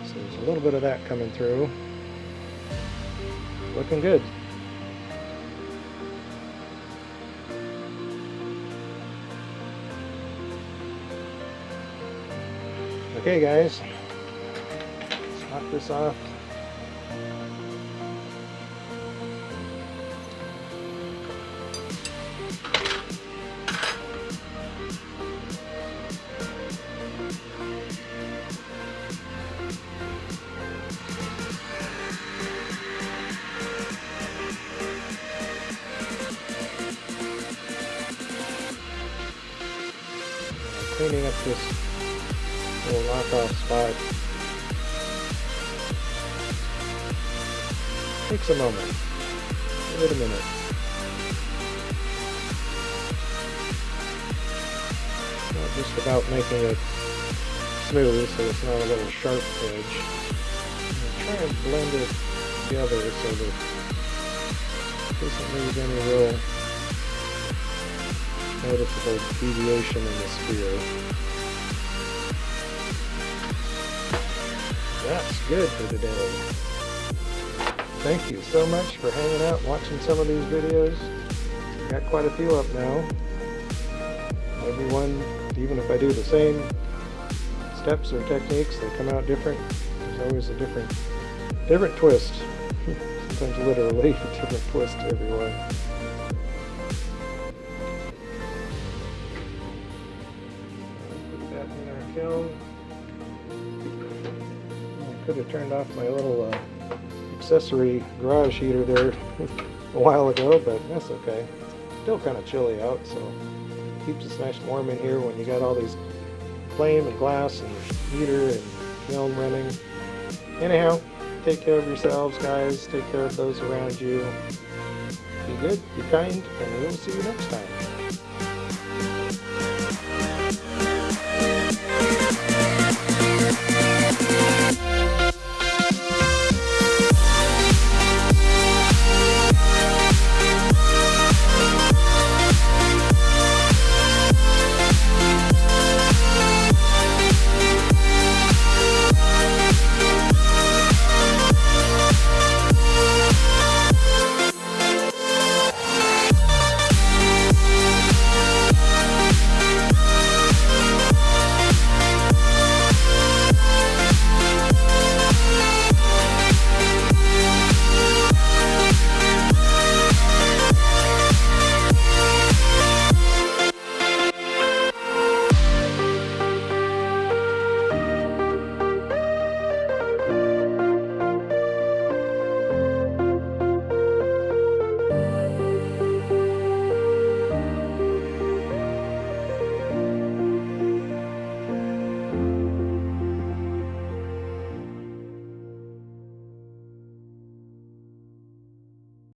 So there's a little bit of that coming through. Looking good. Okay guys, let's knock this off. Cleaning up this little knockoff spot takes a moment. Give it a minute. Not just about making it smooth so it's not a little sharp edge. Try and blend it together so that it doesn't leave any real noticeable deviation in the sphere. That's good for today. Thank you so much for hanging out and watching some of these videos. Got quite a few up now. Everyone, even if I do the same steps or techniques, they come out different. There's always a different twist. Sometimes literally a different twist to everyone. Kiln. I could have turned off my little accessory garage heater there a while ago, but that's okay. Still kind of chilly out, so it keeps us nice and warm in here when you got all these flame and glass and heater and kiln running. Anyhow, take care of yourselves, guys. Take care of those around you. Be good, be kind, and we'll see you next time.